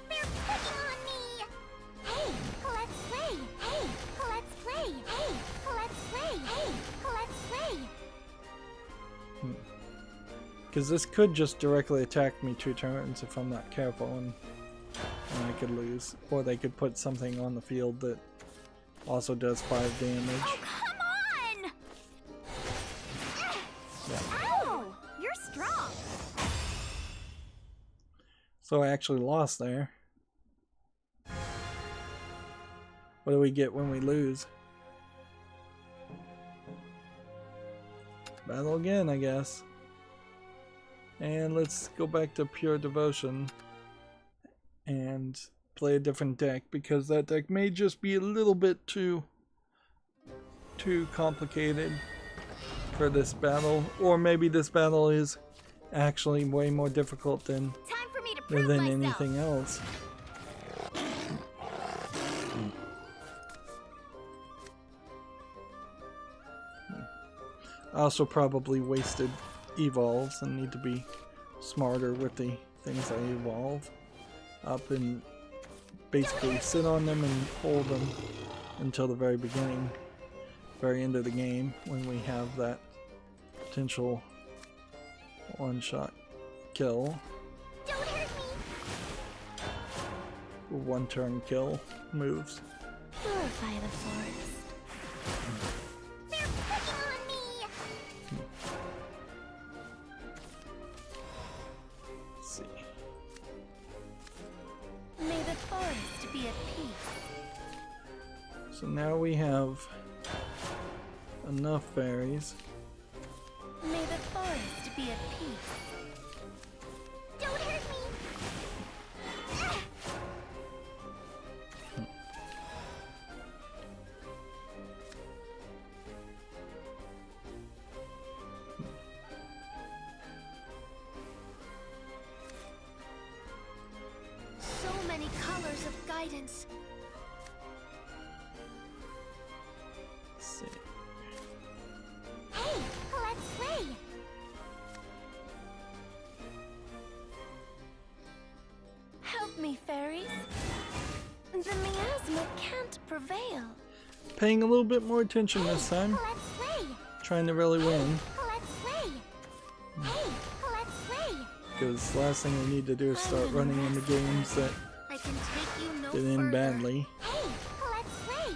They're picking on me. Hey, let's play. Hey, let's play. Hey, let's play. Hey, let's play. Because this could just directly attack me 2 turns if I'm not careful, and I could lose. Or they could put something on the field that also does 5 damage. Oh, come on! Yeah. Ow! You're strong. So I actually lost there. What do we get when we lose? battle again, I guess. And let's go back to pure devotion and play a different deck, because that deck may just be a little bit too complicated for this battle, or maybe this battle is actually way more difficult than anything else. I also probably wasted evolves and need to be smarter with the things I evolve up and basically sit on them and hold them until the very beginning, very end of the game, when we have that potential one-shot kill. Don't hurt me. One-turn kill moves. Purify the forest. They're picking on me. Let's see. May the forest be at peace. So now we have enough fairies. May the forest be at peace. Don't hurt me. So many colors of guidance. Let's see. Hey, let's play. Help me, fairies. The miasma can't prevail. Paying a little bit more attention this time. Let's play. Trying to really win. Let's play. Hey, let's play. Because last thing we need to do is start running into games that I can take you no get in further. badly. Hey, let's play.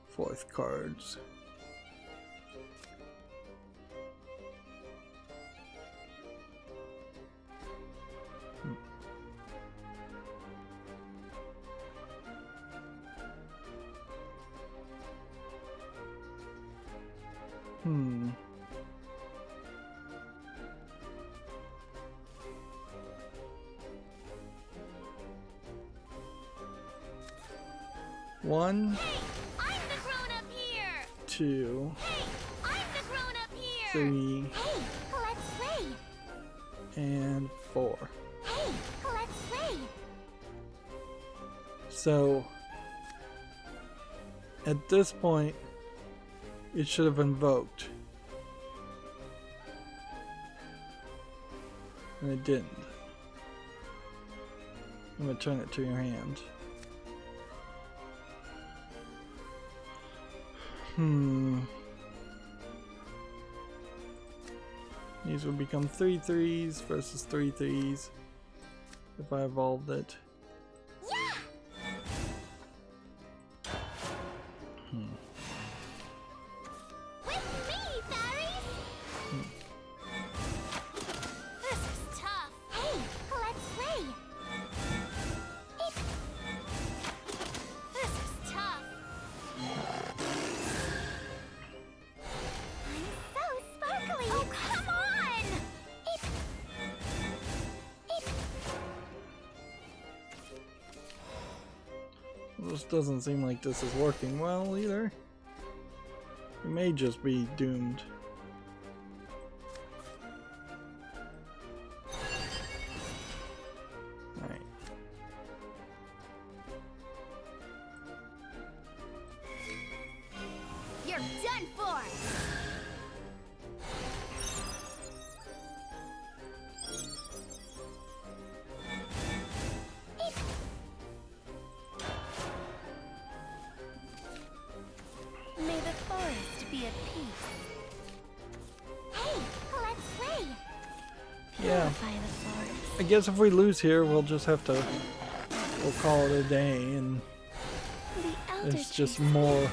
Fourth cards. One, Hey, I'm the grown-up here. 2, Hey, I'm the grown-up here. 3, Hey, let's play. and 4. Hey, let's play. So at this point, it should have invoked. And it didn't. I'm going to turn it to your hand. These would become 3 3s versus 3 3s if I evolved it. Yeah. With me, fairies. This is tough. Hey, let's play. This is tough. I'm so sparkly. Oh, come on. This doesn't seem like this is working well either. We may just be doomed. Alright. You're done for. May the forest be at peace. Hey, let's play. Yeah. Purify the forest. I guess if we lose here, we'll just have to, we'll call it a day, and The elder it's just tree more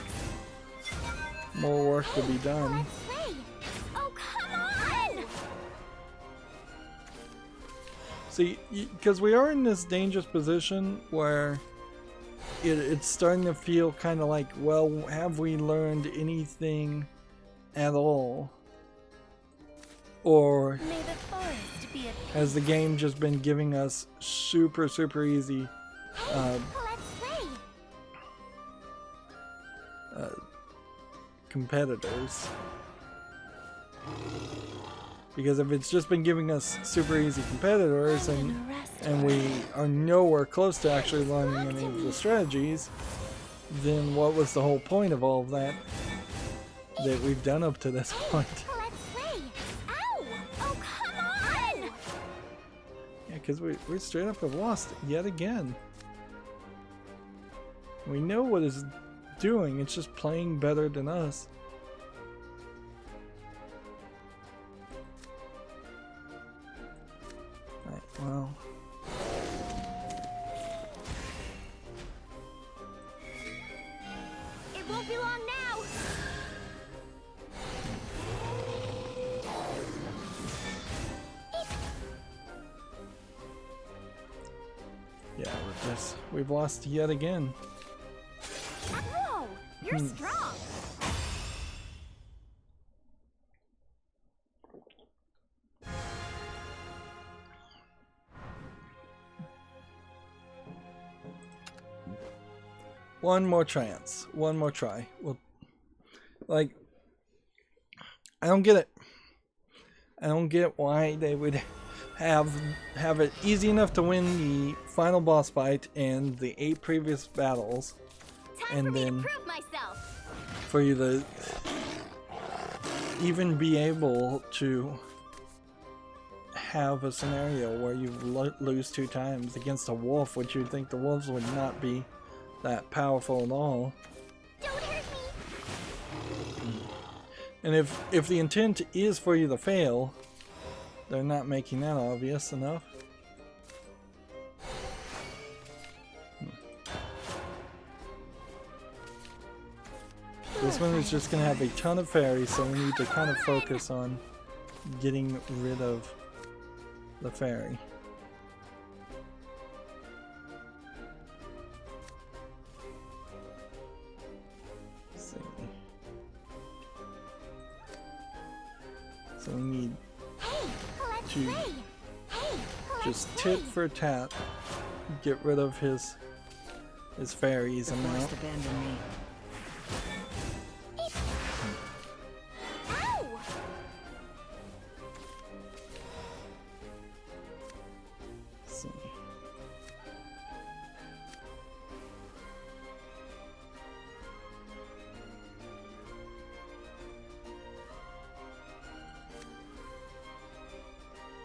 work to be done. Let's play. Oh, come on! See, because we are in this dangerous position where it's starting to feel kind of like, well, have we learned anything at all? Or has the game just been giving us super easy competitors? Because if it's just been giving us super easy competitors and we are nowhere close to actually learning any of the strategies, then what was the whole point of all of that we've done up to this point? Yeah, because we straight up have lost yet again. We know what it's doing, it's just playing better than us. Right, well. It won't be long now. Yeah, we've lost yet again. Whoa, you're strong. One more chance. One more try. Well, like, I don't get it. I don't get why they would have it easy enough to win the final boss fight and the 8 previous battles, and then for you to even be able to have a scenario where you lose 2 times against a wolf, which you'd think the wolves would not be that powerful at all. Don't hurt me. And if the intent is for you to fail, they're not making that obvious enough. This one is just going to have a ton of fairies, so we need to kind of focus on getting rid of the fairy. Let's see. So we need to just tit for tat get rid of his fairies amount.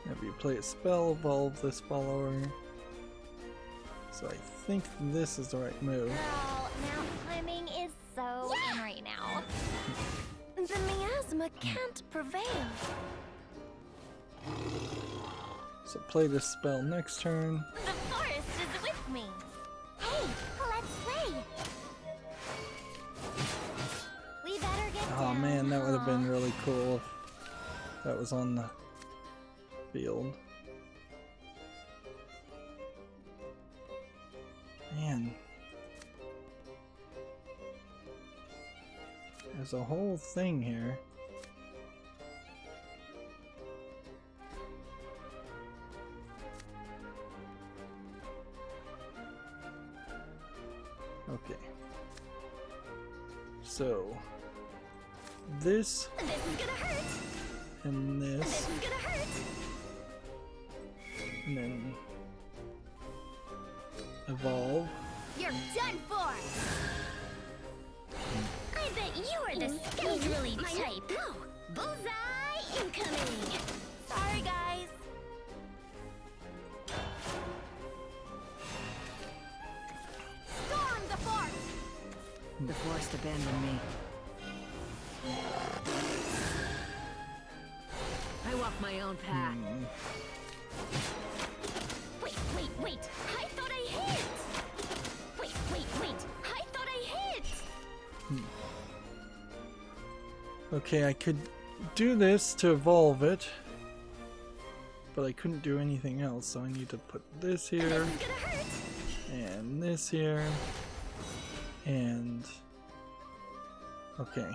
If you play a spell, evolve this follower. So I think this is the right move. Girl, mountain climbing is so in right now. The miasma can't prevail. So play this spell next turn. The forest is with me. Hey, let's play. We better get Oh down. man, that would have been really cool if that was on the field. Man. There's a whole thing here. Okay. So this is gonna hurt. And this. This is gonna hurt. And then evolve. You're done for. I bet you're the scoundrelly type. No. Bullseye incoming. Sorry, guys. Storm the forest. The forest abandoned me. I walk my own path. Wait. I thought I hit. Wait. I thought I hit. Okay, I could do this to evolve it, but I couldn't do anything else, so I need to put this here, and this here, and... okay.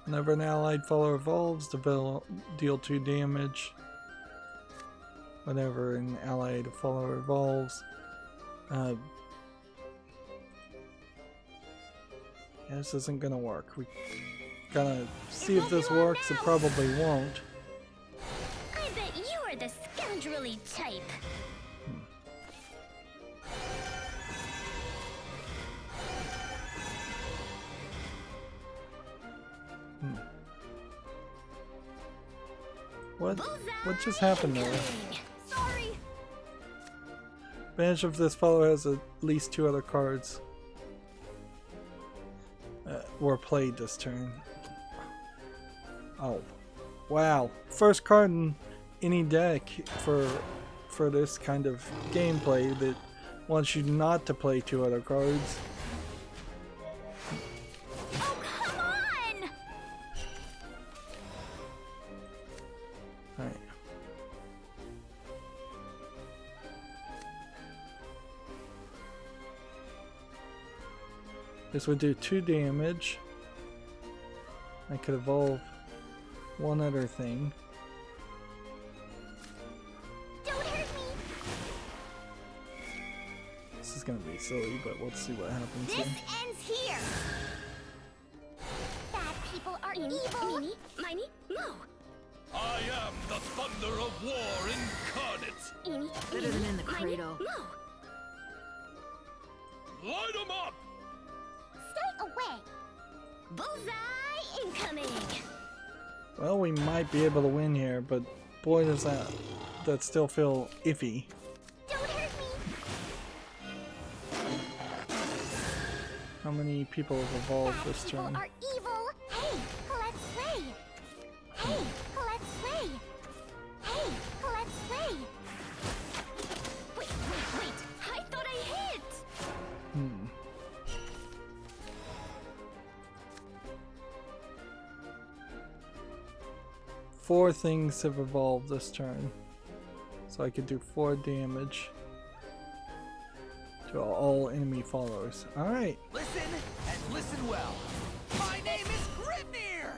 Whenever an allied follower evolves, deal 2 damage. Whenever an allied follower evolves, yeah, this isn't gonna work. We gotta see if this works. It probably won't. I bet you are the scoundrelly type. What just happened there? Sorry. Advantage if this follower has at least 2 other cards were played this turn. Oh, wow! First card in any deck for this kind of gameplay that wants you not to play 2 other cards. Oh, come on! Alright. This would do 2 damage. I could evolve one other thing. Don't hurt me. This is gonna be silly, but we'll see what happens This here. ends here. Bad people are evil. Meeny, miny, mo. I am the thunder of war incarnate. Eeny, Better than in the miny, cradle. mo. Light 'em up! Stay away. Bullseye incoming. Well, we might be able to win here, but boy does that still feel iffy. Don't hurt me. How many people have evolved Bad this people turn? are evil. Hey, let's play. Hey, let's play. Hey, let's play. Wait. I thought I hit. Hmm. Four things have evolved this turn, so I could do 4 damage to all enemy followers. Alright. Listen, and listen well. My name is Grimnir!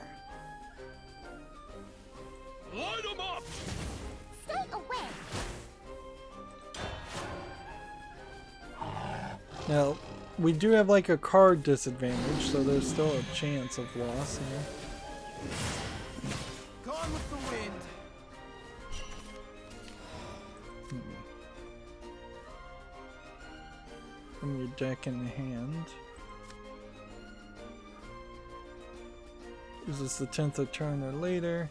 Light 'em up! Stay away. Now, we do have like a card disadvantage, so there's still a chance of loss here. Gone with the wind. From your deck in the hand. Is this the 10th of turn or later?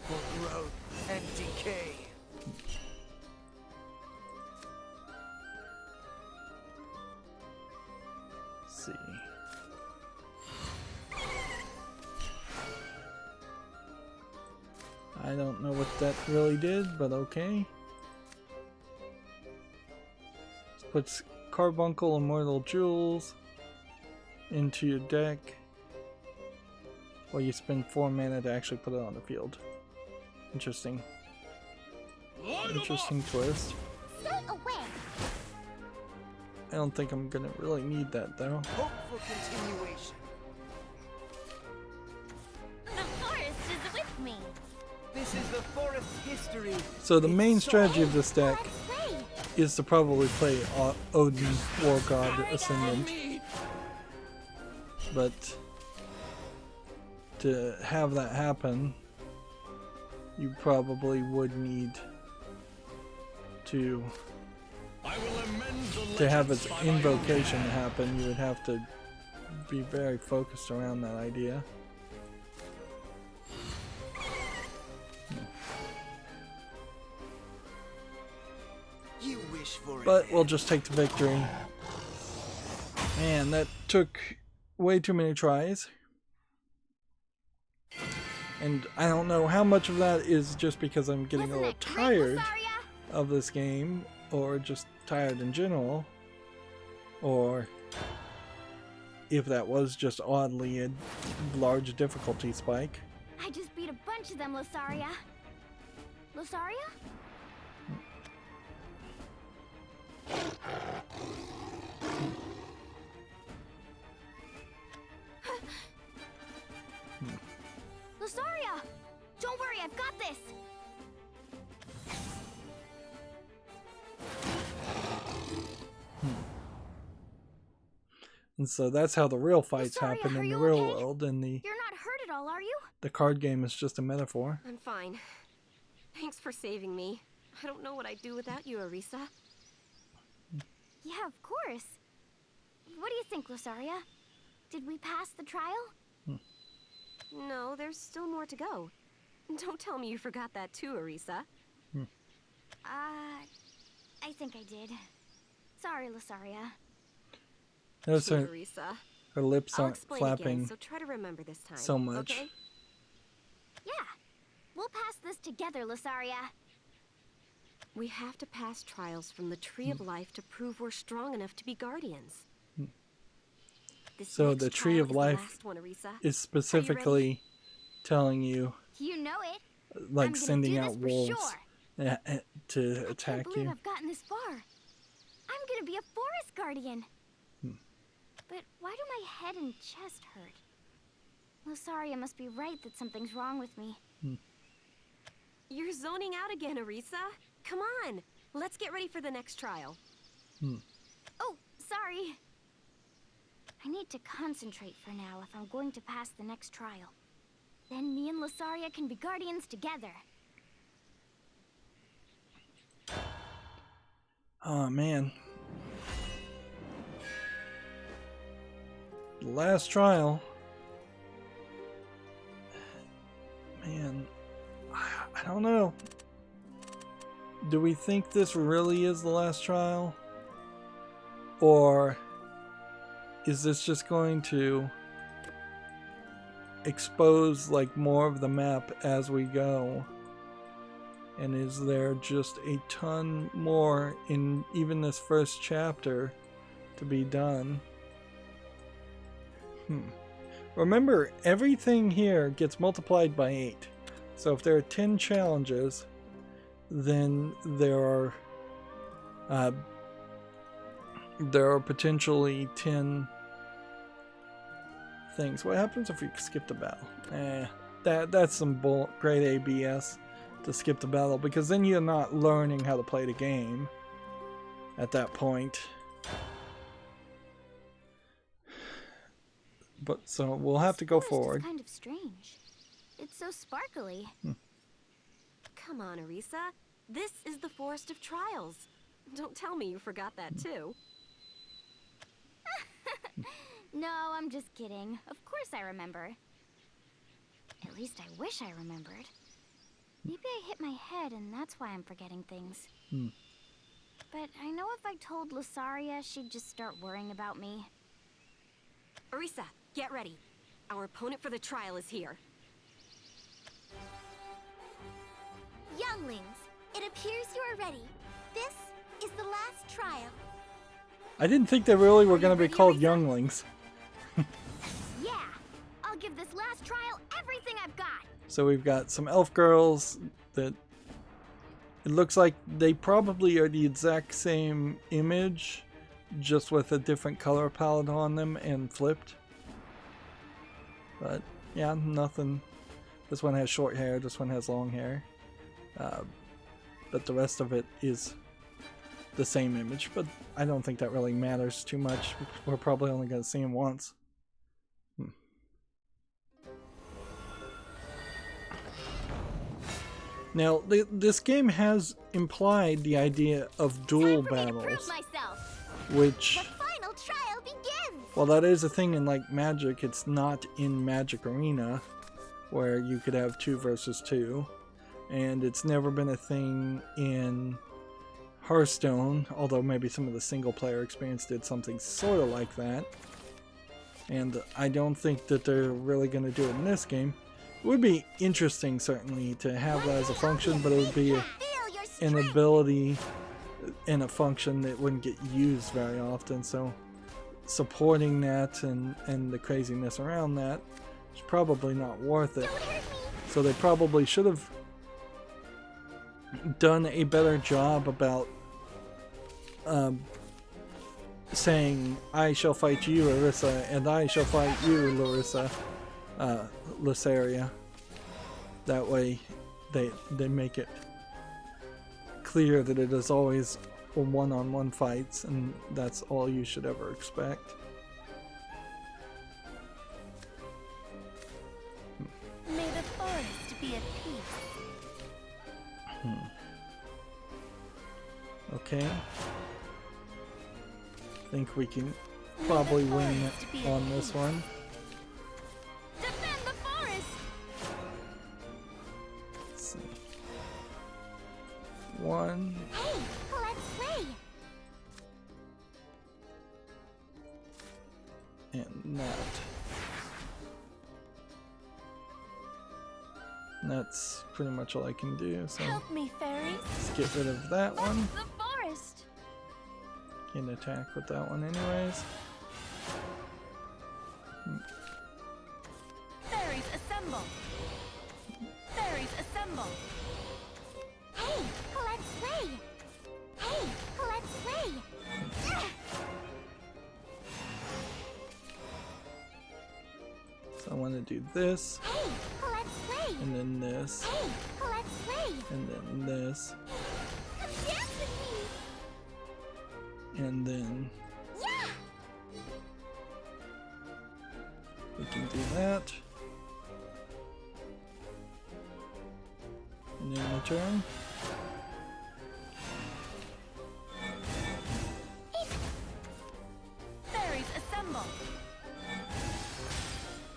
For growth and decay. Let's see. I don't know what that really did, but okay. Puts Carbuncle Immortal Jewels into your deck. Well, you spend 4 mana to actually put it on the field. Interesting. Interesting twist. Stay away. I don't think I'm gonna really need that though. Hope for continuation. The forest is with me. This is the forest history. So the main strategy of this deck Let's play. is to probably play Odin, War God, Ascendant. But to have that happen, you probably would need to have its invocation happen. You would have to be very focused around that idea. You wish for But it. we'll just take the victory. Man, that took way too many tries. And I don't know how much of that is just because I'm getting a little tired of this game, or just tired in general, or if that was just oddly a large difficulty spike. I just beat a bunch of them, Losaria. Losaria? Losaria! Don't worry, I've got this! And so that's how the real fights Losaria, happen are in the you real okay? world, and You're not hurt at all, are you? the card game is just a metaphor. I'm fine. Thanks for saving me. I don't know what I'd do without you, Arisa. Yeah, of course. What do you think, Losaria? Did we pass the trial? No, there's still more to go. Don't tell me you forgot that too, Arisa. I think I did. Sorry, Losaria. Notice her, Arisa. her lips I'll aren't explain flapping again, so try to remember this time. so much. Okay? Yeah. We'll pass this together, Losaria. We have to pass trials from the Tree of Life to prove we're strong enough to be guardians. This So next the Tree trial of is the Life last one, Arisa. is specifically telling you, You know it. like I'm gonna sending do out this for wolves sure. to I attack can't believe you. I've gotten this far. I'm gonna be a forest guardian. But why do my head and chest hurt? Losaria must be right that something's wrong with me. You're zoning out again, Arisa. Come on. Let's get ready for the next trial. Oh, sorry. I need to concentrate for now if I'm going to pass the next trial. Then me and Losaria can be guardians together. Oh man. The last trial. Man, I don't know. Do we think this really is the last trial? Or is this just going to expose like more of the map as we go? And is there just a ton more in even this first chapter to be done? Remember, everything here gets multiplied by 8. So if there are 10 challenges, then there are potentially 10 things. What happens if we skip the battle? That's some grade ABS to skip the battle, because then you're not learning how to play the game at that point. But so we'll have to go forward. It's kind of strange. It's so sparkly. Come on, Arisa. This is the Forest of Trials. Don't tell me you forgot that too. No, I'm just kidding. Of course I remember. At least I wish I remembered. Maybe I hit my head and that's why I'm forgetting things. But I know if I told Losaria, she'd just start worrying about me. Arisa, get ready. Our opponent for the trial is here. Younglings, it appears you are ready. This is the last trial. I didn't think they really were going to be called younglings. Yeah, I'll give this last trial everything I've got. So we've got some elf girls that it looks like they probably are the exact same image, just with a different color palette on them and flipped. But yeah, nothing. This one has short hair, this one has long hair. But the rest of it is the same image, but I don't think that really matters too much. We're probably only going to see him once. Now, this game has implied the idea of duel battles, which, The final trial begins. well, that is a thing in like Magic. It's not in Magic Arena, where you could have 2 versus 2, and it's never been a thing in Hearthstone, although maybe some of the single player experience did something sort of like that. And I don't think that they're really going to do it in this game. It would be interesting, certainly, to have that as a function, but it would be an ability and a function that wouldn't get used very often. So supporting that and the craziness around that is probably not worth it. So they probably should have done a better job about saying, I shall fight you, Orisa, and I shall fight you, Larissa, Lysaria. That way they make it clear that it is always one-on-one fights, and that's all you should ever expect. May the forest be at peace. Okay. I think we can probably win on this one. Defend the forest! Let's see. One. Hey, Colette's way! And that. And that's pretty much all I can do, so Help me, fairies. let's get rid of that one. The forest! Can't attack with that one anyways. Fairies assemble. Fairies assemble. Hey, Colette's way! Hey, Colette's way! So I want to do this, Hey, Colette's way! and then this, Hey, Colette's way! and then this, Come dance with me! and then Yeah! we can do that. And then return. Fairies assemble.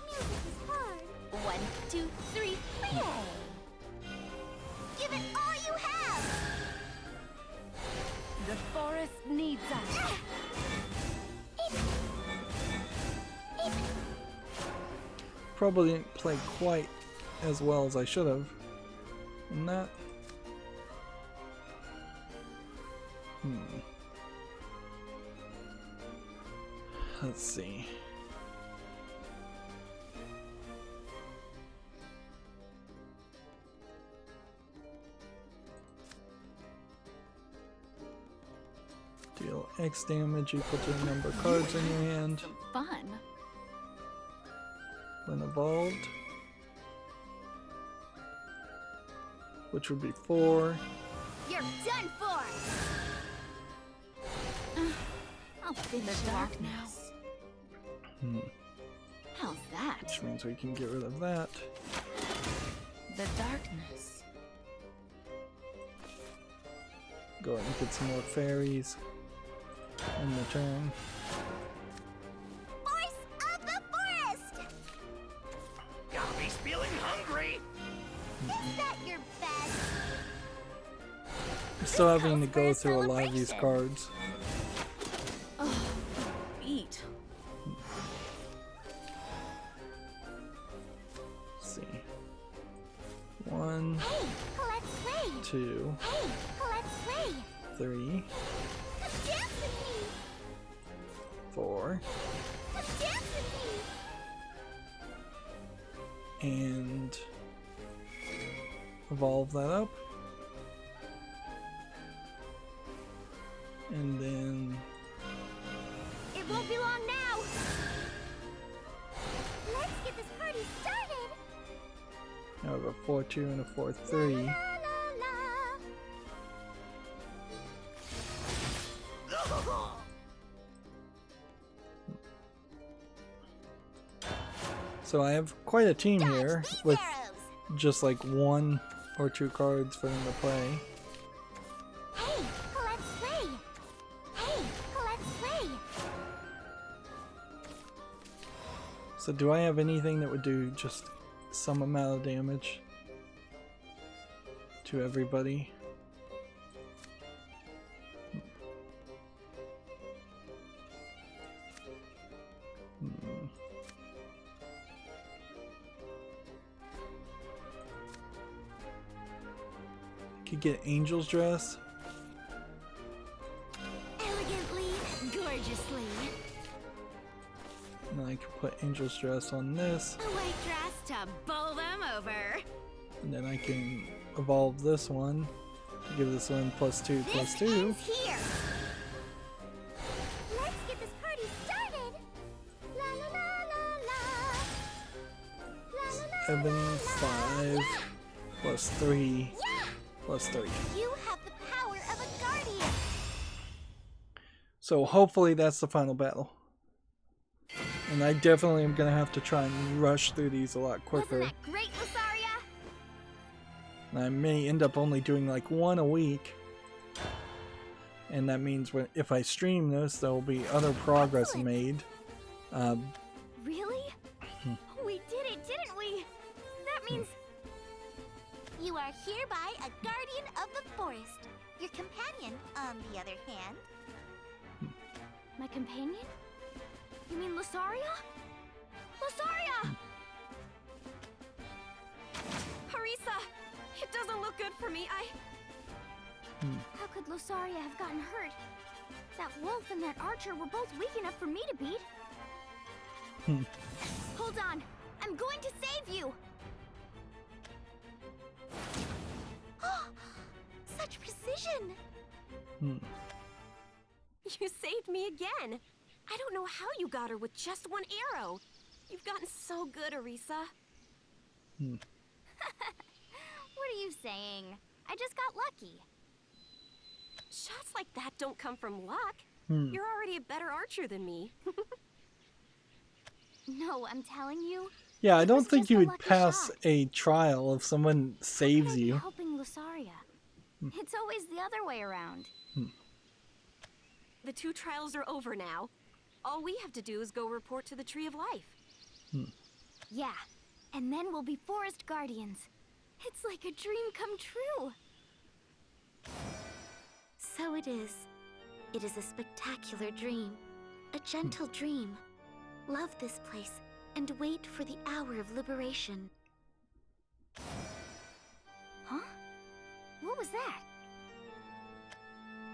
Music is hard. 1, 2, 3, play. Give it all you have! The forest needs us. Probably didn't play quite as well as I should have. And that. Let's see. Deal X damage equal to the number of cards in your hand Fun. when evolved, which would be 4. You're done for! I'll finish you off now. How's that? Which means we can get rid of that. The darkness. Go ahead and get some more fairies in return. Voice of the forest! Gobby's feeling hungry. Is that your best? I'm still having to go through a lot of these cards. Beat. Let's see. 1, Hey, Colette's way! 2, Hey, Colette's way! 3, Come dance with me! 4, Come dance with me! and evolve that up. And then It won't be long now! Let's get this party started! I have a 4-2 and a 4-3. La, la, la. So I have quite a team Dodge here these with arrows. just like 1 or 2 cards for them to play. Hey, Colette's way! Hey, Colette's way! So do I have anything that would do just some amount of damage to everybody? Could get Angel's Dress. Elegantly, gorgeously. put Angel's Dress on this. A white dress to bowl them over. And then I can evolve this one. Give this one +2, +2. Here. Let's get this party started. La la la la la. 7, 5, +3, +3. You have the power of a guardian. So hopefully that's the final battle. And I definitely am going to have to try and rush through these a lot quicker. Wasn't that great, Lusaria? And I may end up only doing like one a week. And that means if I stream this, there will be other progress made. Really? We did it, didn't we? That means you are hereby a guardian of the forest. Your companion, on the other hand. My companion? You mean Lusaria? Lusaria! Harissa! It doesn't look good for me. How could Lusaria have gotten hurt? That wolf and that archer were both weak enough for me to beat. Hold on. I'm going to save you. Such precision. You saved me again. I don't know how you got her with just one arrow. You've gotten so good, Harissa. What are you saying? I just got lucky. Shots like that don't come from luck. You're already a better archer than me. No, I'm telling you. Yeah, I don't was think just you a would lucky pass shot. a trial if someone saves you. Helping Lusaria. It's always the other way around. The 2 trials are over now. All we have to do is go report to the Tree of Life. Yeah, and then we'll be forest guardians. It's like a dream come true. So it is. It is a spectacular dream. A gentle dream. Love this place and wait for the hour of liberation. Huh? What was that?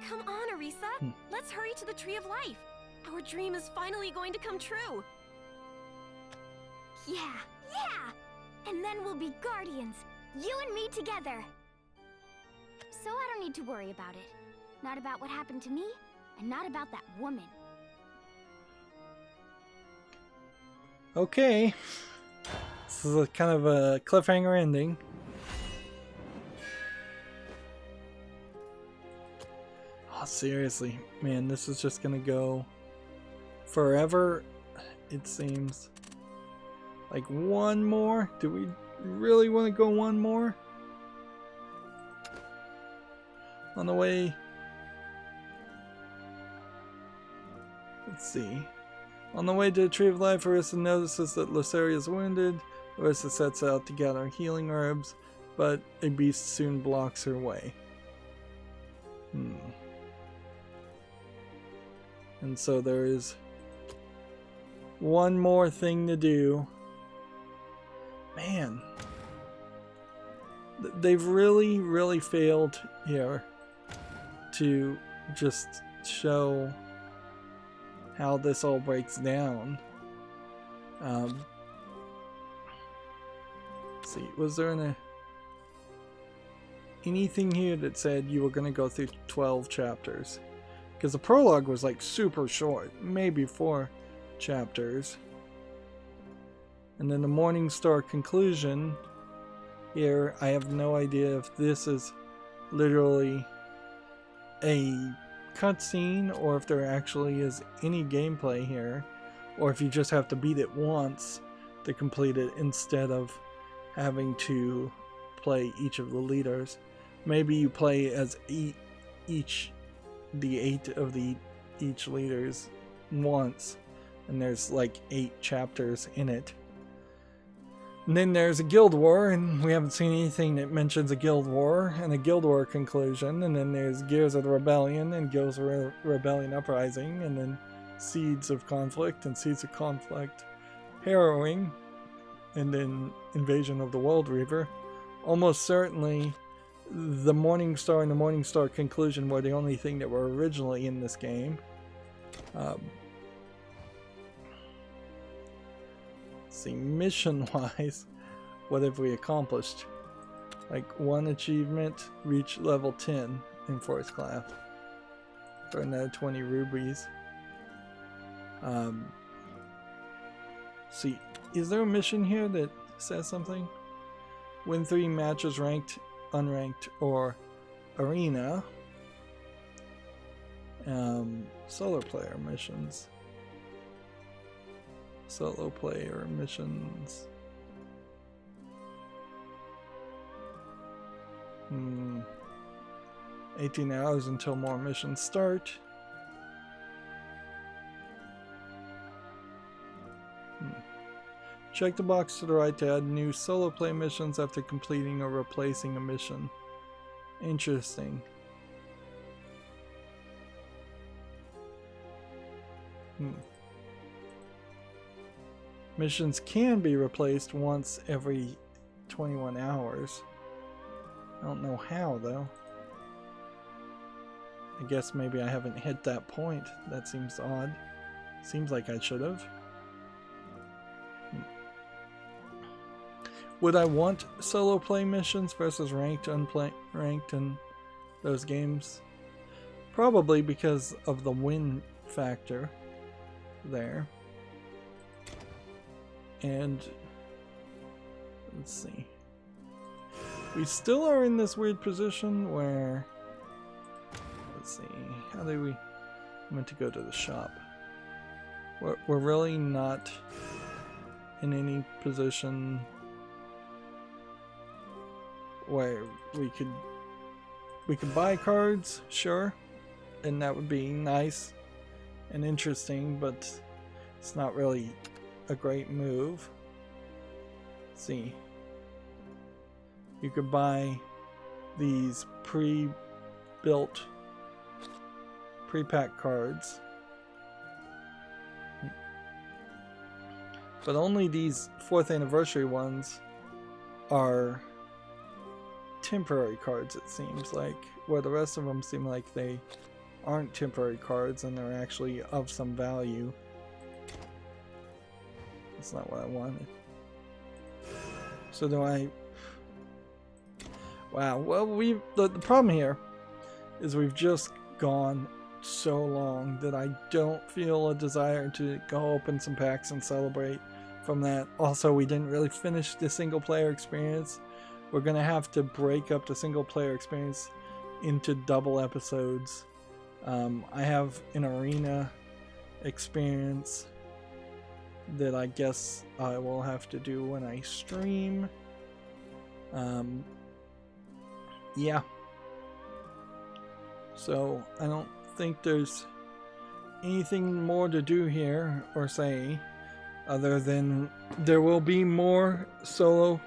Come on, Harissa. Let's hurry to the Tree of Life. Our dream is finally going to come true. Yeah! And then we'll be guardians. You and me together. So I don't need to worry about it. Not about what happened to me, and not about that woman. Okay. This is kind of a cliffhanger ending. Oh, seriously. Man, this is just gonna go forever, it seems. Like one more? Do we really want to go one more? On the way... Let's see. On the way to the Tree of Life, Harissa notices that Lusaria is wounded. Harissa sets out to gather healing herbs, but a beast soon blocks her way. And so there is one more thing to do. Man. They've really failed here to just show how this all breaks down. Let's see, was there anything here that said you were going to go through 12 chapters? Because the prologue was like super short, maybe 4 chapters. And then the Morningstar conclusion here, I have no idea if this is literally a cutscene or if there actually is any gameplay here, or if you just have to beat it once to complete it instead of having to play each of the leaders. Maybe you play as the 8 of each leaders once, and there's like 8 chapters in it. And then there's a guild war, and we haven't seen anything that mentions a guild war and a guild war conclusion. And then there's Gears of the Rebellion and Gears of Rebellion Uprising, and then Seeds of Conflict and Seeds of Conflict Harrowing, and then Invasion of the World Reaver. Almost certainly the Morningstar and the Morningstar conclusion were the only thing that were originally in this game. see, mission-wise, what have we accomplished? Like, 1 achievement, reach level 10 in first class. For another 20 rubies. See, is there a mission here that says something? Win 3 matches ranked, unranked, or arena. Solo player missions. Solo player missions. 18 hours until more missions start. Check the box to the right to add new solo play missions after completing or replacing a mission. Interesting. Missions can be replaced once every 21 hours. I don't know how though. I guess maybe I haven't hit that point. That seems odd. Seems like I should have. Would I want solo play missions versus ranked, unranked in those games? Probably because of the win factor there. And let's see. We still are in this weird position where, let's see, how do we, I meant to go to the shop. We're really not in any position where we could buy cards, sure, and that would be nice and interesting, but it's not really a great move. Let's see. You could buy these pre-built, pre-packed cards. But only these 4th anniversary ones are temporary cards, it seems like, where the rest of them seem like they aren't temporary cards and they're actually of some value. That's not what I wanted. So do I... Wow, well, the problem here is we've just gone so long that I don't feel a desire to go open some packs and celebrate from that. Also, we didn't really finish the single player experience. We're gonna have to break up the single player experience into double episodes. I have an arena experience that I guess I will have to do when I stream. Yeah. So I don't think there's anything more to do here or say other than there will be more solo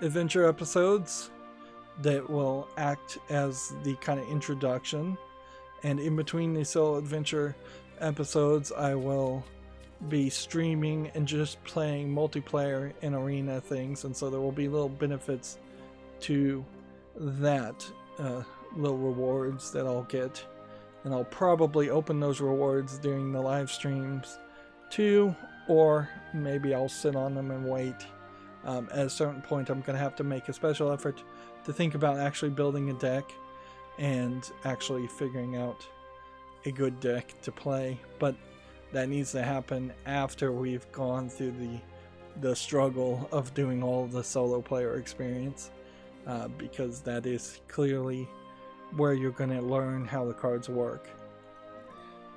adventure episodes that will act as the kind of introduction, and in between the solo adventure episodes I will be streaming and just playing multiplayer and arena things, and so there will be little benefits to that, little rewards that I'll get, and I'll probably open those rewards during the live streams too, or maybe I'll sit on them and wait. At a certain point I'm going to have to make a special effort to think about actually building a deck and actually figuring out a good deck to play, but that needs to happen after we've gone through the struggle of doing all the solo player experience, because that is clearly where you're going to learn how the cards work.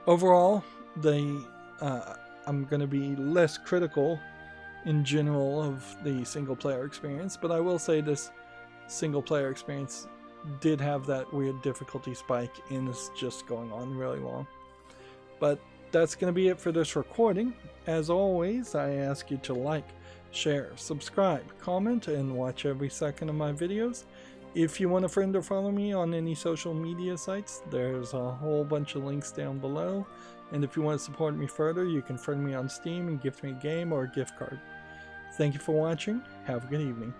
Overall, I'm going to be less critical in general of the single player experience, but I will say this single player experience did have that weird difficulty spike and is just going on really long. But that's going to be it for this recording. As always, I ask you to like, share, subscribe, comment, and watch every second of my videos. If you want to friend or follow me on any social media sites, there's a whole bunch of links down below. And if you want to support me further, you can friend me on Steam and gift me a game or a gift card. Thank you for watching. Have a good evening.